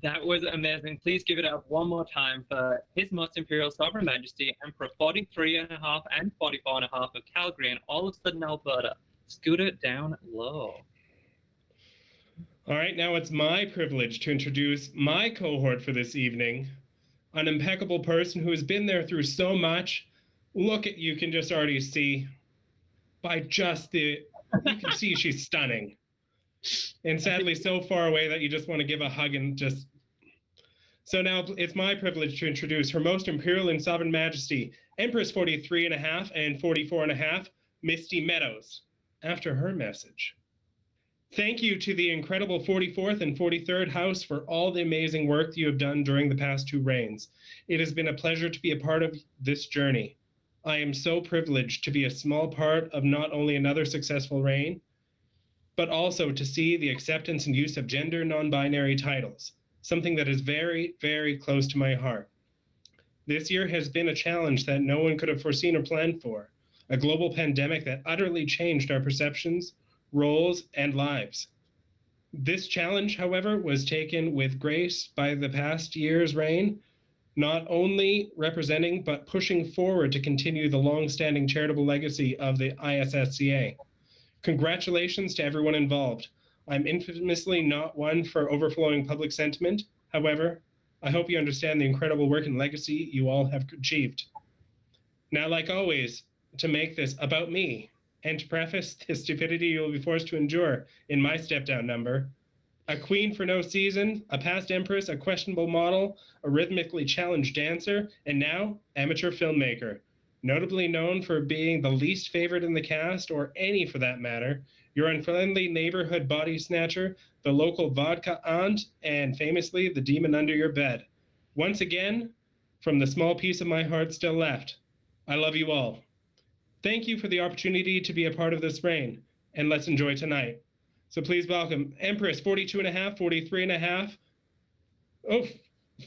That was amazing. Please give it up one more time for His Most Imperial Sovereign Majesty Emperor 43.5 and 44.5 of Calgary and all of Southern Alberta. Scoot it down low. All right, now it's my privilege to introduce my cohort for this evening, an impeccable person who has been there through so much. Look at you can just already see by just you can see she's stunning. And sadly so far away that you just want to give a hug and just. So now it's my privilege to introduce Her Most Imperial and Sovereign Majesty, Empress 43.5 and 44.5, Misty Meadows, after her message. Thank you to the incredible 44th and 43rd House for all the amazing work you have done during the past 2 reigns. It has been a pleasure to be a part of this journey. I am so privileged to be a small part of not only another successful reign, but also to see the acceptance and use of gender non-binary titles, something that is very, very close to my heart. This year has been a challenge that no one could have foreseen or planned for, a global pandemic that utterly changed our perceptions, roles, and lives. This challenge, however, was taken with grace by the past year's reign, not only representing but pushing forward to continue the long-standing charitable legacy of the ISSCA. Congratulations to everyone involved. I'm infamously not one for overflowing public sentiment. However, I hope you understand the incredible work and legacy you all have achieved. Now, like always, to make this about me, and to preface the stupidity you will be forced to endure in my step-down number, a queen for no season, a past empress, a questionable model, a rhythmically challenged dancer, and now amateur filmmaker. Notably known for being the least favorite in the cast, or any for that matter, your unfriendly neighborhood body snatcher, the local vodka aunt, and famously the demon under your bed. Once again, from the small piece of my heart still left, I love you all. Thank you for the opportunity to be a part of this reign, and let's enjoy tonight. So please welcome Empress 42.5, 43.5,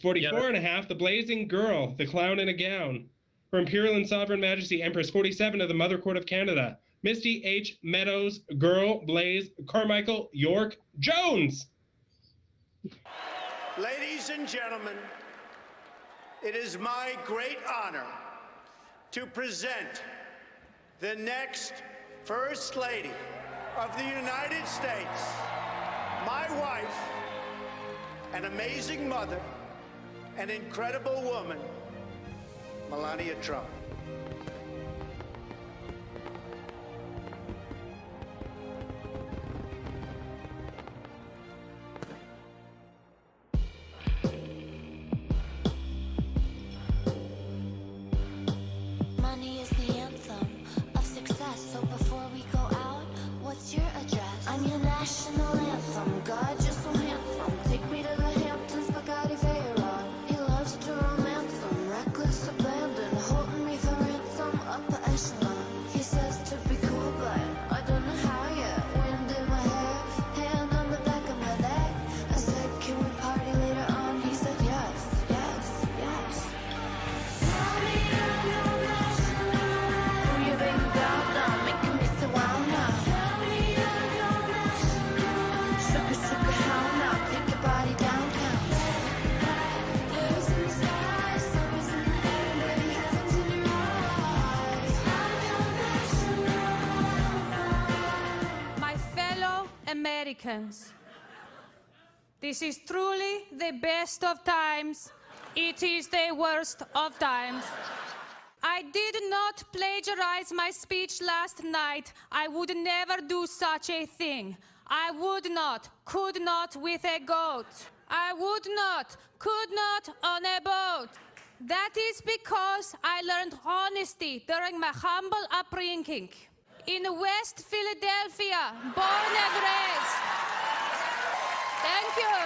44.5, the blazing girl, the clown in a gown. Her Imperial and Sovereign Majesty Empress 47 of the Mother Court of Canada, Misty H. Meadows, Girl, Blaze, Carmichael, York, Jones. Ladies and gentlemen, it is my great honor to present the next First Lady of the United States, my wife, an amazing mother, an incredible woman, Melania Trump. Money is the anthem of success. So before we go out, what's your address? I'm your national anthem. God, you're so handsome. Take me to the Hamptons, Bugatti Veyron. He loves to romance them, reckless abandon, holding me for ransom, upper echelon. He says to be cool, but I don't know how yet. Wind in my hair, hand on the back of my neck. I said, can we party later on? He said, yes, yes, yes. Tell me I'm your national. Who you baby down, making me so wild now. Tell me I'm your national. Sugar, sugar, how now? Take your body downtown. Blues in the sky, summer's in the air, baby, heaven's in your eyes. I'm your national. My fellow Americans, this is truly the best of times. It is the worst of times. I did not plagiarize my speech last night. I would never do such a thing. I would not, could not with a goat. I would not, could not on a boat. That is because I learned honesty during my humble upbringing in West Philadelphia, born and raised. Thank you.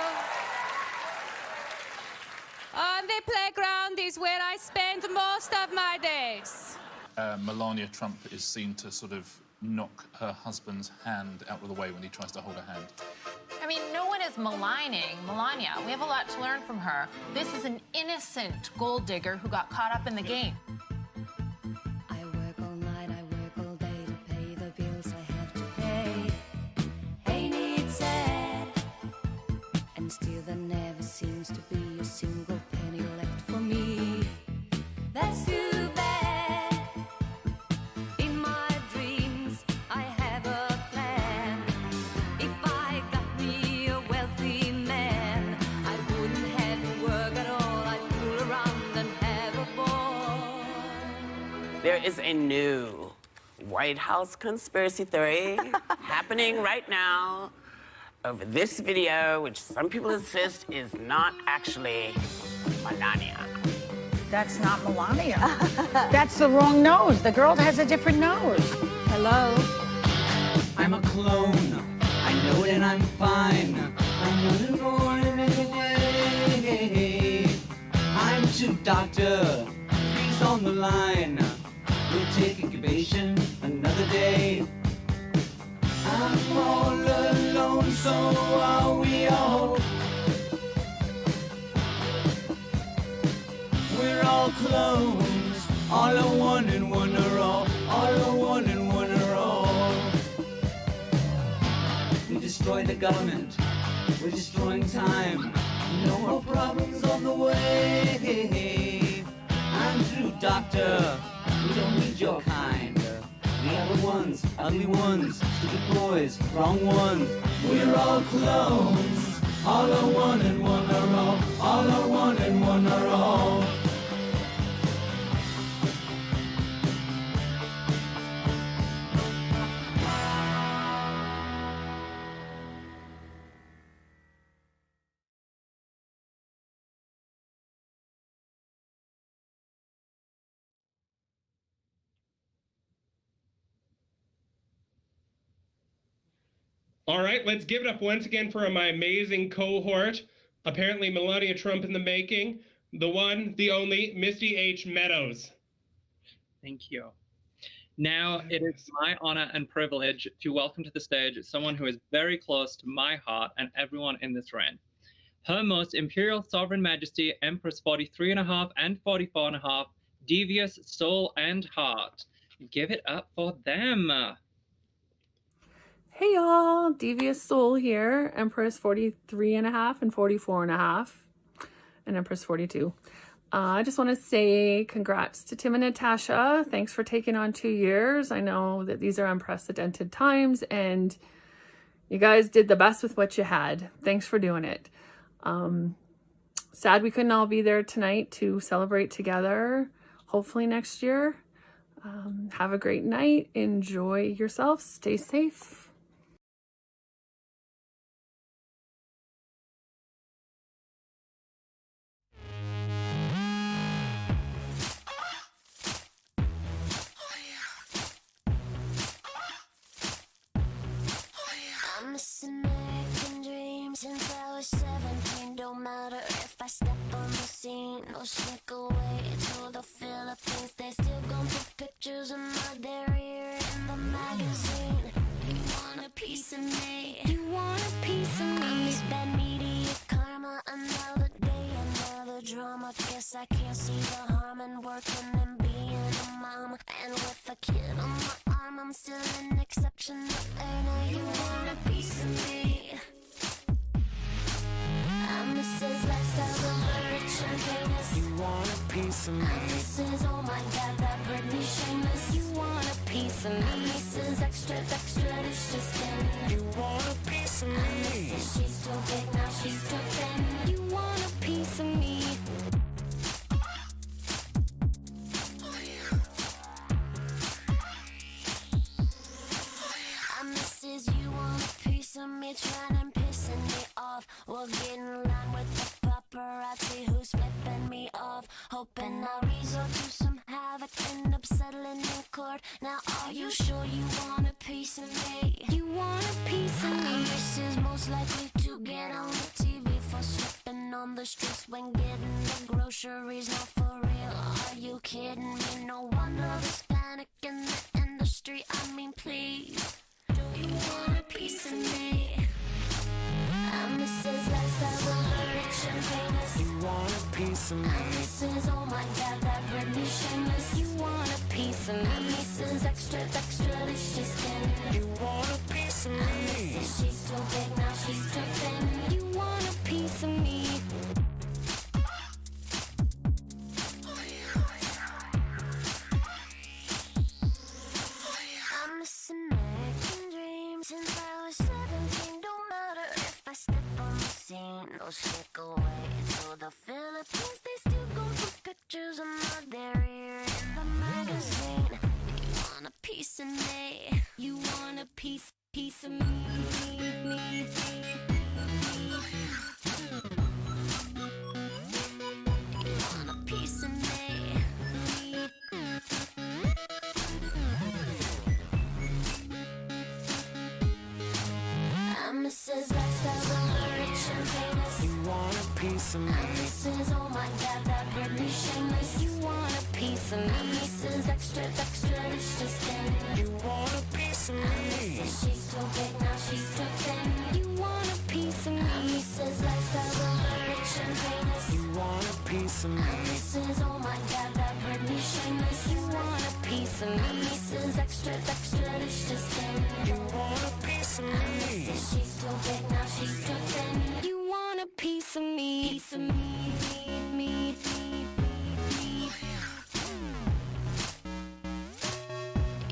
On the playground is where I spend most of my days. Melania Trump is seen to sort of knock her husband's hand out of the way when he tries to hold her hand. I mean, no one is maligning Melania. We have a lot to learn from her. This is an innocent gold digger who got caught up in the game. I work all night, I work all day to pay the bills I have to pay. Ain't it sad? And still there never seems There is a new White House conspiracy theory happening right now over this video, which some people insist is not actually Melania. That's not Melania. That's the wrong nose. The girl has a different nose. Hello? I'm a clone. I know it and I'm fine. I'm running for it every day. I'm to doctor. He's on the line. We'll take incubation another day. I'm all alone, so are we all. We're all clones, all are one and one are all are one and one are all. We destroy the government, we're destroying time. No more problems on the way. I'm through, doctor, we don't need your kind. The other ones, ugly ones, stupid boys, wrong ones. We're all clones, all are one and one are all are one and one are all. All right, let's give it up once again for my amazing cohort. Apparently Melania Trump in the making, the one, the only, Misty H. Meadows. Thank you. Now, it is my honor and privilege to welcome to the stage someone who is very close to my heart and everyone in this room. Her Most Imperial Sovereign Majesty, Empress 43.5 and 44.5, devious soul and heart. Give it up for them. Hey y'all, Devious Soul here, Empress 43.5 and 44.5, and Empress 42. I just want to say congrats to Tim and Natasha. Thanks for taking on 2 years. I know that these are unprecedented times, and you guys did the best with what you had. Thanks for doing it. Sad we couldn't all be there tonight to celebrate together. Hopefully next year. Have a great night. Enjoy yourselves. Stay safe. I'm missing American dreams since I was 17. Don't matter if I step on the scene or sneak away to the Philippines. They still gon' put pictures of my derriere in the magazine. You want a piece of me? You want a piece of me? This bad media karma, another day, another drama. Guess I can't see the harm in working and being a mom. And with a kid on my arm, I'm still an exceptional earner. You want a piece of me? I'm Mrs. Lifestyle of the rich and famous. You want a piece of me? I'm Mrs. Oh my God, that Britney shameless. You want a piece of me? I'm Mrs. Extra, extra, dish to skin. You want a piece of me? I'm Mrs. She's too big, now she's too thin. You want a piece of me? I'm Mrs. You want a piece of me? Trying and pissing me off. We'll get in line with the paparazzi who's flipping me off. Hoping I'll resort to some havoc, end up settling in court. Now are you sure you want a piece of me? You want a piece of me? This is most likely to get on the TV for slipping on the streets when getting the groceries. Not for real, are you kidding me? No wonder there's panic in the industry. I mean, please, do you want a piece of me? I'm Mrs. Lifestyle of the rich and famous. You want a piece of me? I'm Mrs. Oh my God, that Britney shameless. You want a piece of me? I'm Mrs. Extra, extra, delicious skin. You want a piece of me? I'm Mrs. She's too big, now she's too thin. You want a piece of me? I'm missing American dreams since I was 17. Don't matter if I step on the scene or sneak away to the Philippines. They still go for pictures of my derriere in the magazine. piece of me. This is, oh my God, that Britney shameless. You want a piece of me? This is extra, extra, it's just thin. You want a piece of me. This is, she's too big, now she's too thin. You want a piece of me? This is lifestyle of the rich and famous. You want a piece of me. This is, oh my God, that Britney shameless. You want a piece of me? This is extra, extra, it's just thin. You want a piece of me. This is, she's too big, now she's too thin. You want a piece of me? Piece of me, me.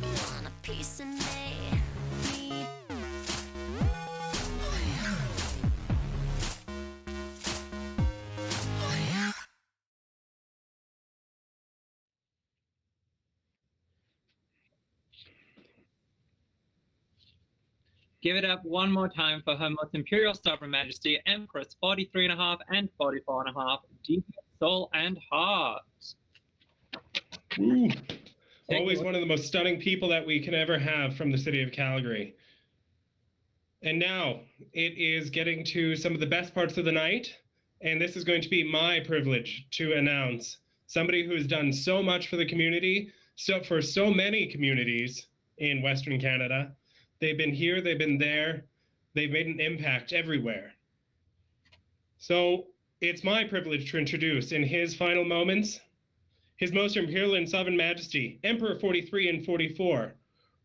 You want a piece of me? Give it up one more time for Her Most Imperial Sovereign Majesty, Empress 43.5 and 44.5, deep soul and heart. Ooh. Always one of the most stunning people that we can ever have from the city of Calgary. And now it is getting to some of the best parts of the night, and this is going to be my privilege to announce somebody who has done so much for the community, for so many communities in Western Canada. They've been here, they've been there, they've made an impact everywhere. So it's my privilege to introduce, in his final moments, His Most Imperial and Sovereign Majesty, Emperor 43 and 44,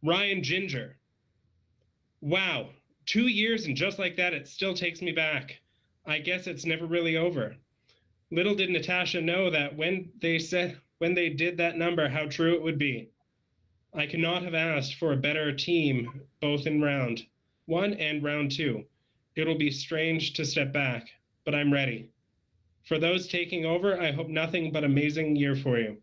Ryan Ginger. Wow, 2 years, and just like that, it still takes me back. I guess it's never really over. Little did Natasha know that when they did that number, how true it would be. I could not have asked for a better team, both in round 1 and round 2. It'll be strange to step back, but I'm ready. For those taking over, I hope nothing but amazing year for you.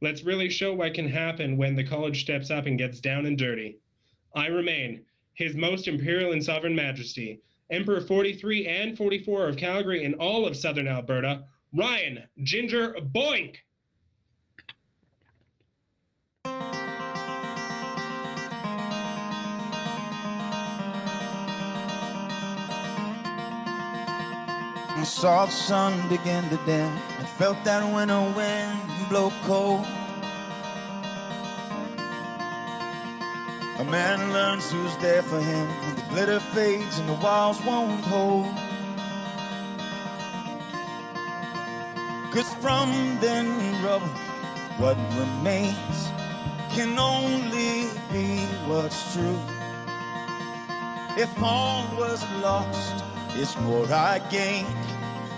Let's really show what can happen when the college steps up and gets down and dirty. I remain His Most Imperial and Sovereign Majesty, Emperor 43 and 44 of Calgary and all of Southern Alberta, Ryan Ginger Boink. I saw the sun begin to dim. I felt that winter wind blow cold. A man learns who's there for him when the glitter fades and the walls won't hold. 'Cause from then rubble, what remains can only be what's true. If all was lost, it's more I gained,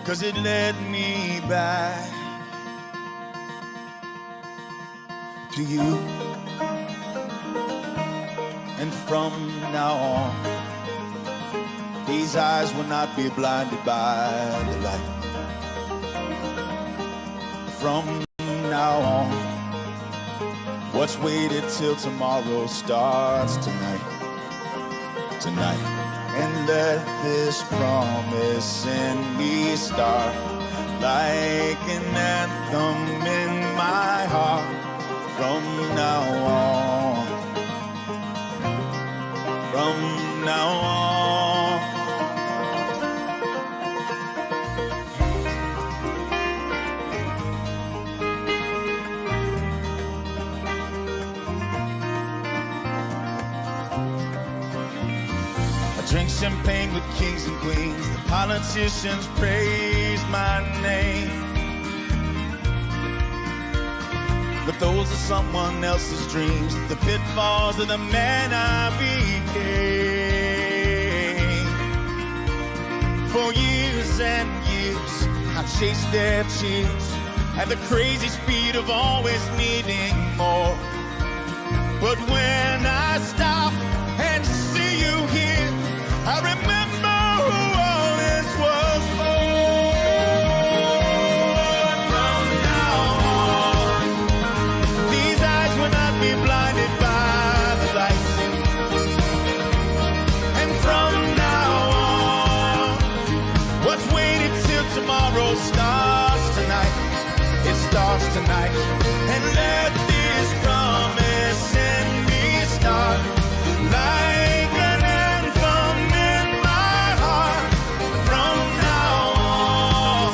'cause it led me back to you. And from now on, these eyes will not be blinded by the light. From now on, what's waited till tomorrow starts tonight. Tonight. And let this promise in me start like an anthem in my heart. From now on, from now on. Drink champagne with kings and queens. The politicians praise my name, but those are someone else's dreams. The pitfalls of the man I became. For years and years, I chased their cheers at the crazy speed of always needing more. But when I stop and see you here, I remember who all this was for. From now on, these eyes will not be blinded by the lights. And from now on, what's waiting till tomorrow starts tonight. It starts tonight. And let this promise in me start like an anthem in my heart. From now on,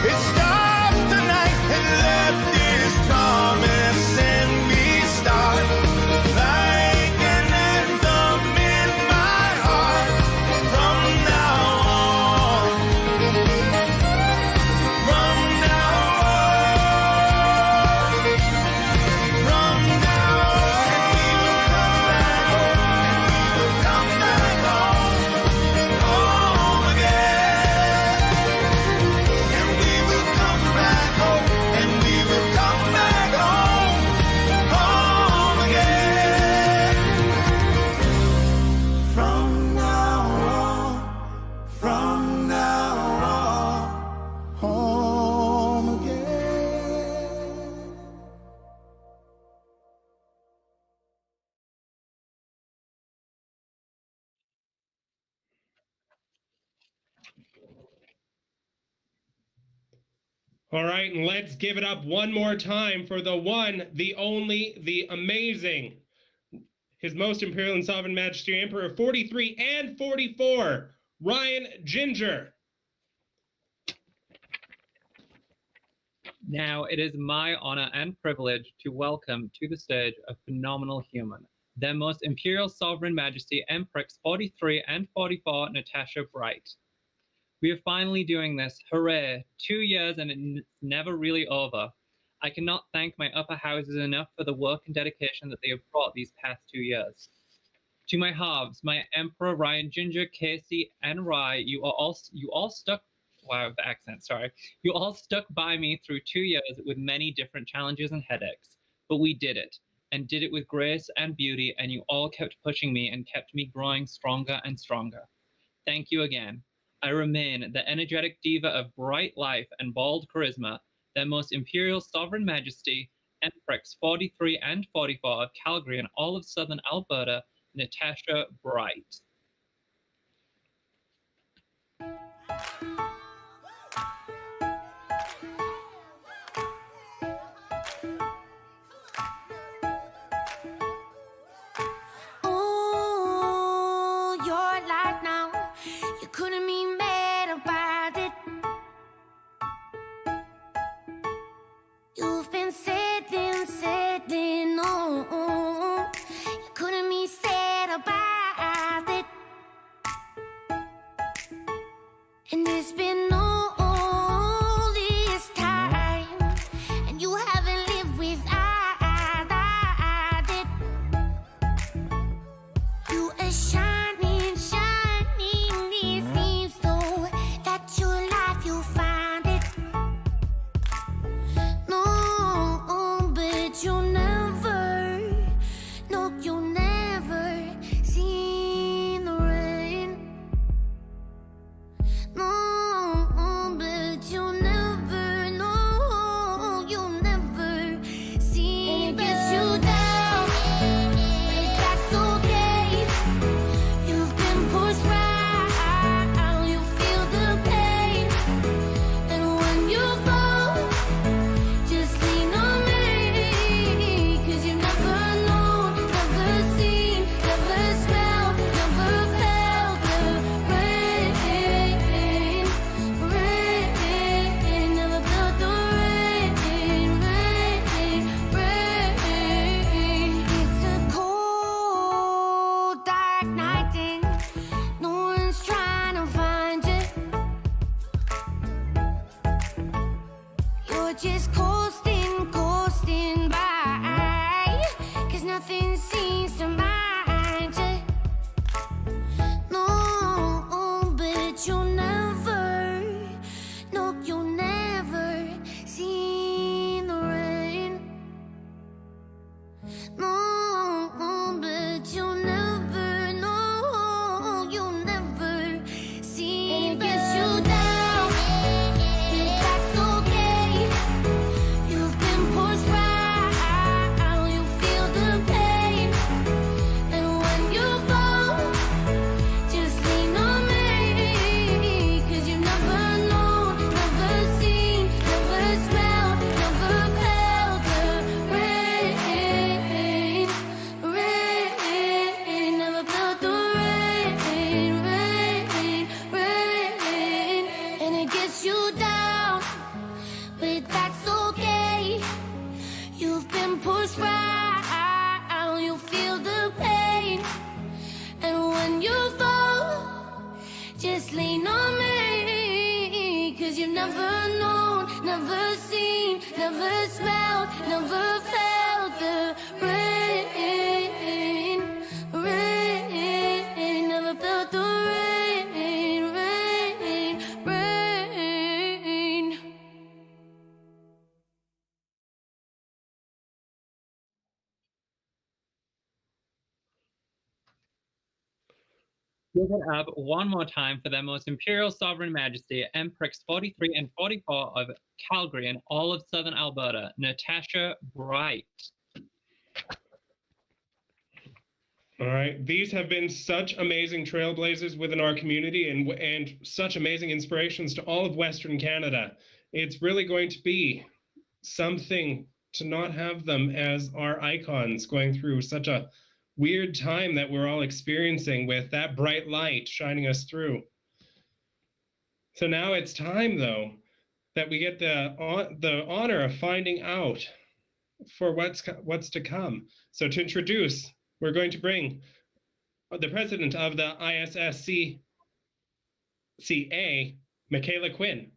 It stops tonight and left this tormenting me start like an anthem in my heart from now on. From now on. From now on. And we will come back home. Home again. And we will come back home. And we will come back home. Home again. From now on. From now on. Home again. All right, and let's give it up one more time for the one, the only, the amazing, His Most Imperial and Sovereign Majesty Emperor 43 and 44, Ryan Ginger. Now, it is my honor and privilege to welcome to the stage a phenomenal human, Their Most Imperial Sovereign Majesty Empress 43 and 44, Natasha Brite. We are finally doing this. Hooray! 2 years and it's never really over. I cannot thank my upper houses enough for the work and dedication that they have brought these past 2 years. To my halves, my Emperor Ryan Ginger, Casey, and Rye, you all stuck. Wow, the accent, sorry. You all stuck by me through 2 years with many different challenges and headaches. But we did it, and did it with grace and beauty, and you all kept pushing me and kept me growing stronger and stronger. Thank you again. I remain the energetic diva of bright life and bold charisma, Their Most Imperial Sovereign Majesty, Empress 43 and 44 of Calgary and all of southern Alberta, Natasha Brite. Oh, your life now, you couldn't be mad about it. You've been settling, oh, you couldn't be sad about it. And it's been all this time, and you haven't lived without it. You are shining, it seems though that your life you'll find it. No, but you'll never, no, you'll never see the rain. No, but you'll never, no, you'll never see. And it gets you down, but that's okay. You've been pushed right, you feel the pain. And when you fall, just lean on me, 'cause you've never known, never seen, never smelled, never felt the rain, never felt the rain. It's a cold, dark night and no one's trying to find you. You're just coasting by, 'cause nothing seems to mind you. No, but you'll never, no, you'll never see the rain. No, but you'll never, no, you'll never see. And it gets you down, but that's okay. You never known, never seen, never smelled, never felt the rain, rain, never felt the rain, rain, rain. Give it up one more time for their most imperial sovereign majesty, Empress 43 and 44 of Calgary and all of southern Alberta, Natasha Brite. All right, these have been such amazing trailblazers within our community and such amazing inspirations to all of Western Canada. It's really going to be something to not have them as our icons going through such a weird time that we're all experiencing with that bright light shining us through. So now it's time, though, that we get the honor of finding out for what's to come. So to introduce, we're going to bring the president of the ISSCCA, Michaela Quinn.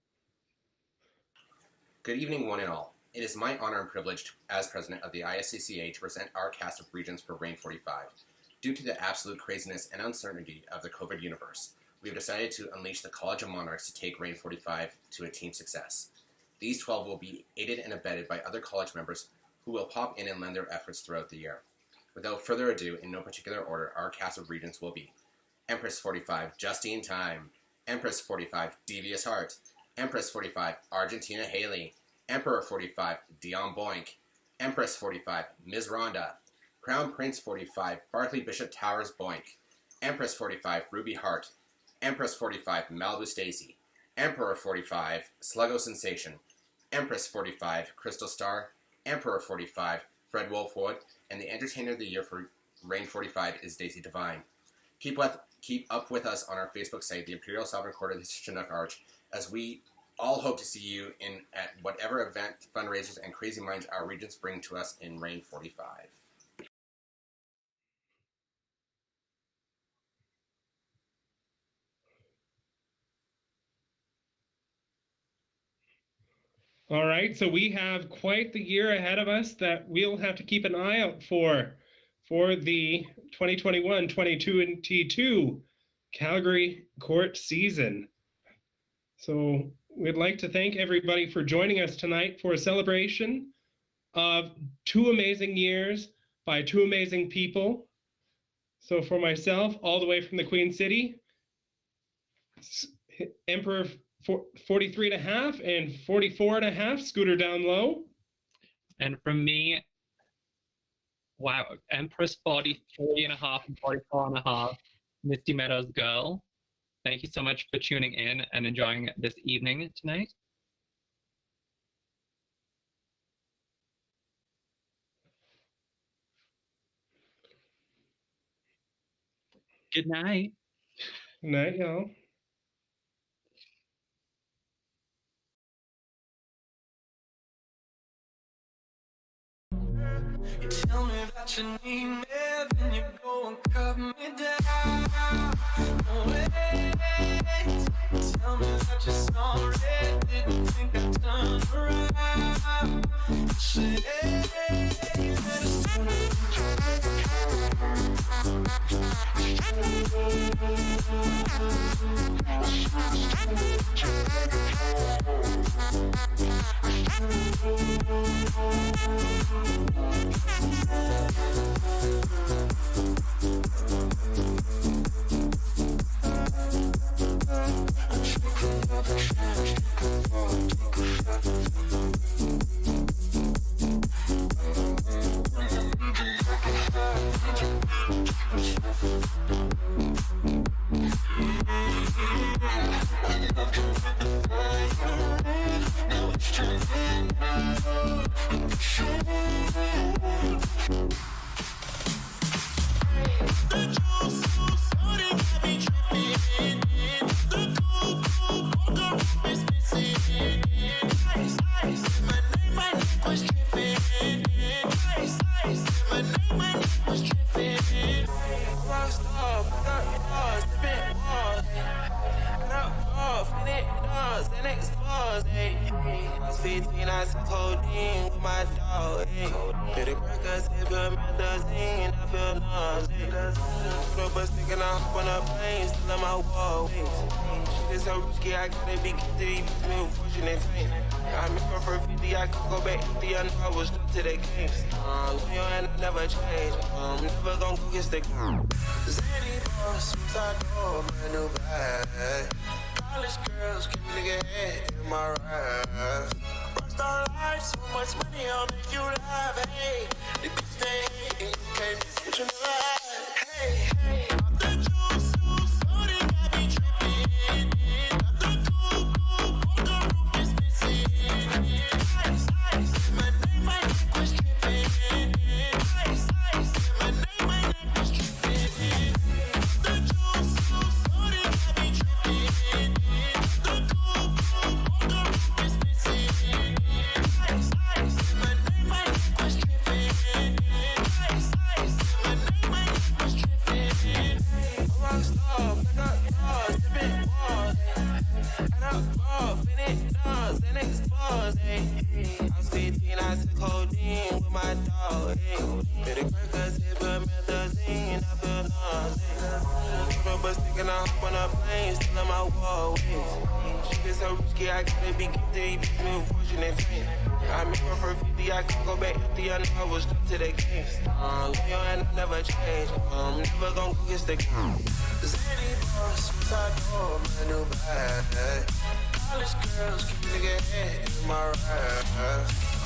Good evening, one and all. It is my honor and privilege as president of the ISCCA to present our cast of regents for Reign 45. Due to the absolute craziness and uncertainty of the COVID universe, we have decided to unleash the College of Monarchs to take Reign 45 to a team success. These 12 will be aided and abetted by other college members who will pop in and lend their efforts throughout the year. Without further ado, in no particular order, our cast of regents will be Empress 45, Justine Time, Empress 45, Devious Heart, Empress 45, Argentina Haley, Emperor 45, Dion Boink, Empress 45, Ms. Rhonda, Crown Prince 45, Barclay Bishop Towers Boink, Empress 45, Ruby Hart, Empress 45, Malibu Stacy, Emperor 45, Sluggo Sensation, Empress 45, Crystal Star, Emperor 45, Fred Wolfwood, and the Entertainer of the Year for Reign 45 is Daisy Divine. Keep up with us on our Facebook site, the Imperial Sovereign Court of the Chinook Arch, as we all hope to see you at whatever event, fundraisers, and crazy minds our regents bring to us in Reign 45. All right, so we have quite the year ahead of us that we'll have to keep an eye out for the 2021-2022 Calgary court season. So we'd like to thank everybody for joining us tonight for a celebration of 2 amazing years by 2 amazing people. So for myself, all the way from the Queen City, Emperor 43 and a half and 44 and a half, Scooter down low. And from me, wow, Empress 43 and a half and 44 and a half, Misty Meadows Girl. Thank you so much for tuning in and enjoying this evening tonight. Good night. Good night, y'all. You tell me that you need me, then you go and cut me down. Oh, wait. Tell me that you're sorry, didn't think I'd turn around. Say, you better was 15, I took codeine with my dog. Hit a Percocet, put methazine, I feel nauseous. Put up a stick and I hop on a plane, still in my wall. Shit is so risky, I gotta be gifted, these new fortunate thing. I remember for 50, I could go back 50, I know I was stuck to the games. Leo and I never change, never gon' go get the game. Zany boss, suicide door, brand new bag. College girls, keep nigga head in my ride. Rockstar life, so much money, I'll make you laugh. Hey, the bitch they hate, you can't miss what you like. Hey, hey, off the juice, Cody got me tripping. Off the coupe, the roof is missing. Ice, ice, my name, my neck was tripping. Ice, ice, my name, my neck was tripping. Off the juice, Cody got me tripping. Off the coupe, the roof is missing. Ice, ice, my name, my neck was tripping. Ice, ice, my name, my neck was tripping. A rockstar, black up bars, tipping walls. Add up ball, finish dogs, and expose. I was 15, I took codeine with my dog. Hit a Percocet, put methazine, I feel nauseous. Put up a stick and I hop on a plane, still in my wall. Shit is so risky, I gotta be gifted, these new fortunate thing. I remember for 50, I could go back 50, I know I was stuck to the games. Leo and I never change, never gon' go get the game. Zany boss, suicide door, brand new bag. College girls, keep nigga head in my ride.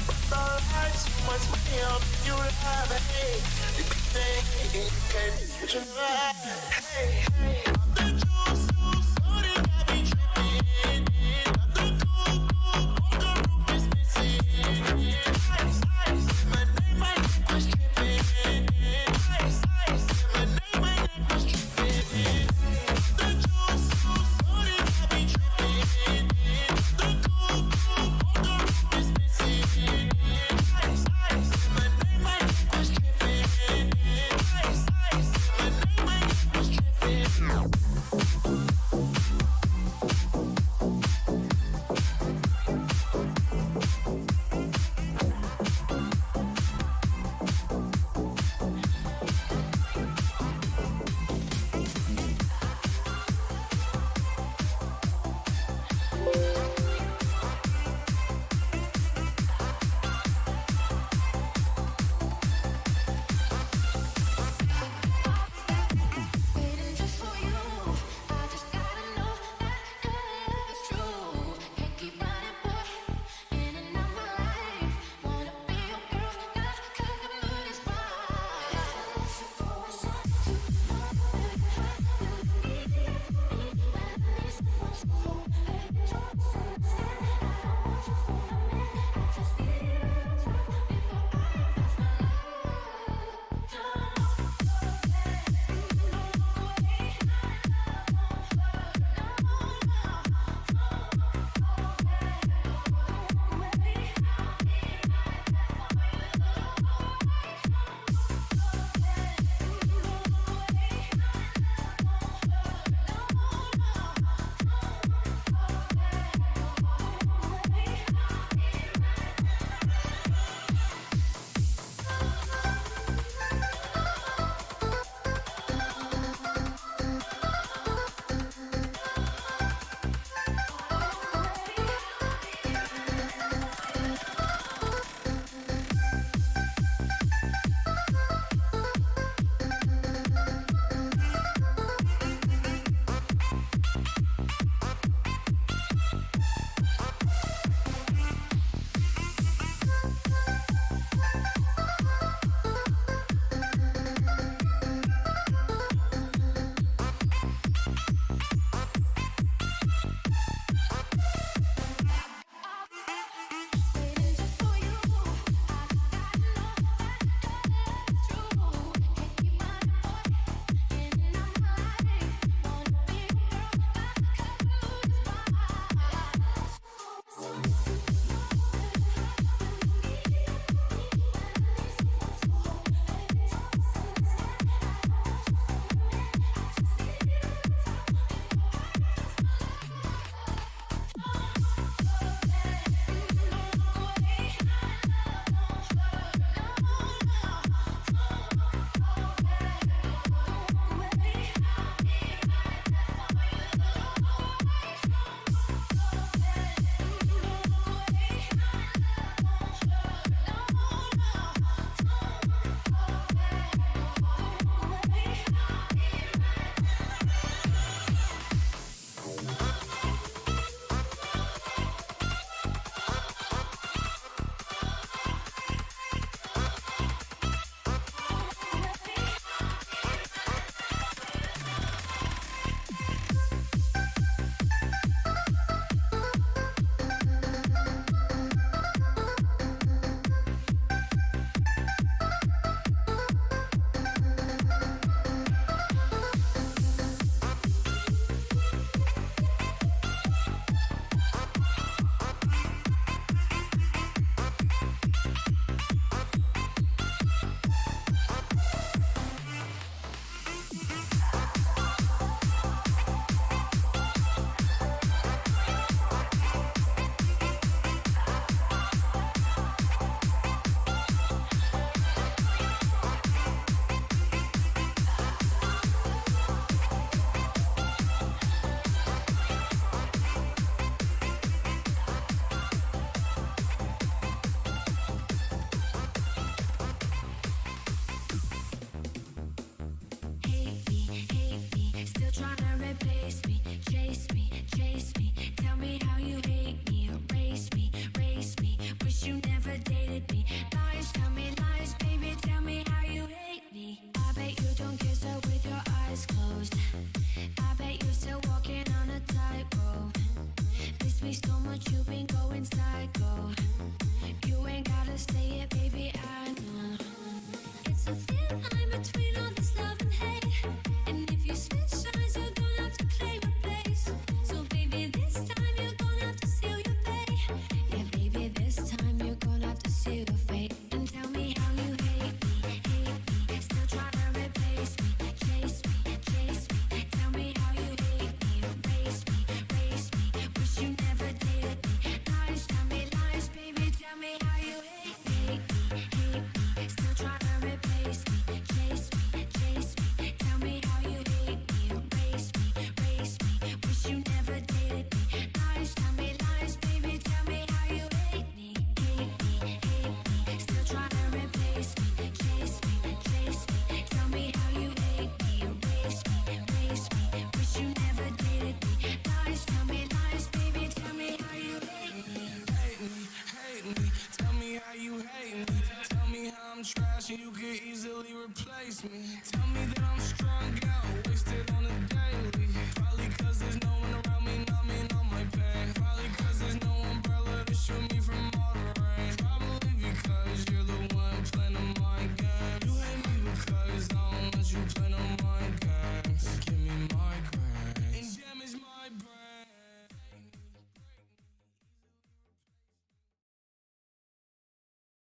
Rockstar life, so much money, I'll make you laugh. Hey, the bitch they hate, you can't miss what you like. Hey, hey.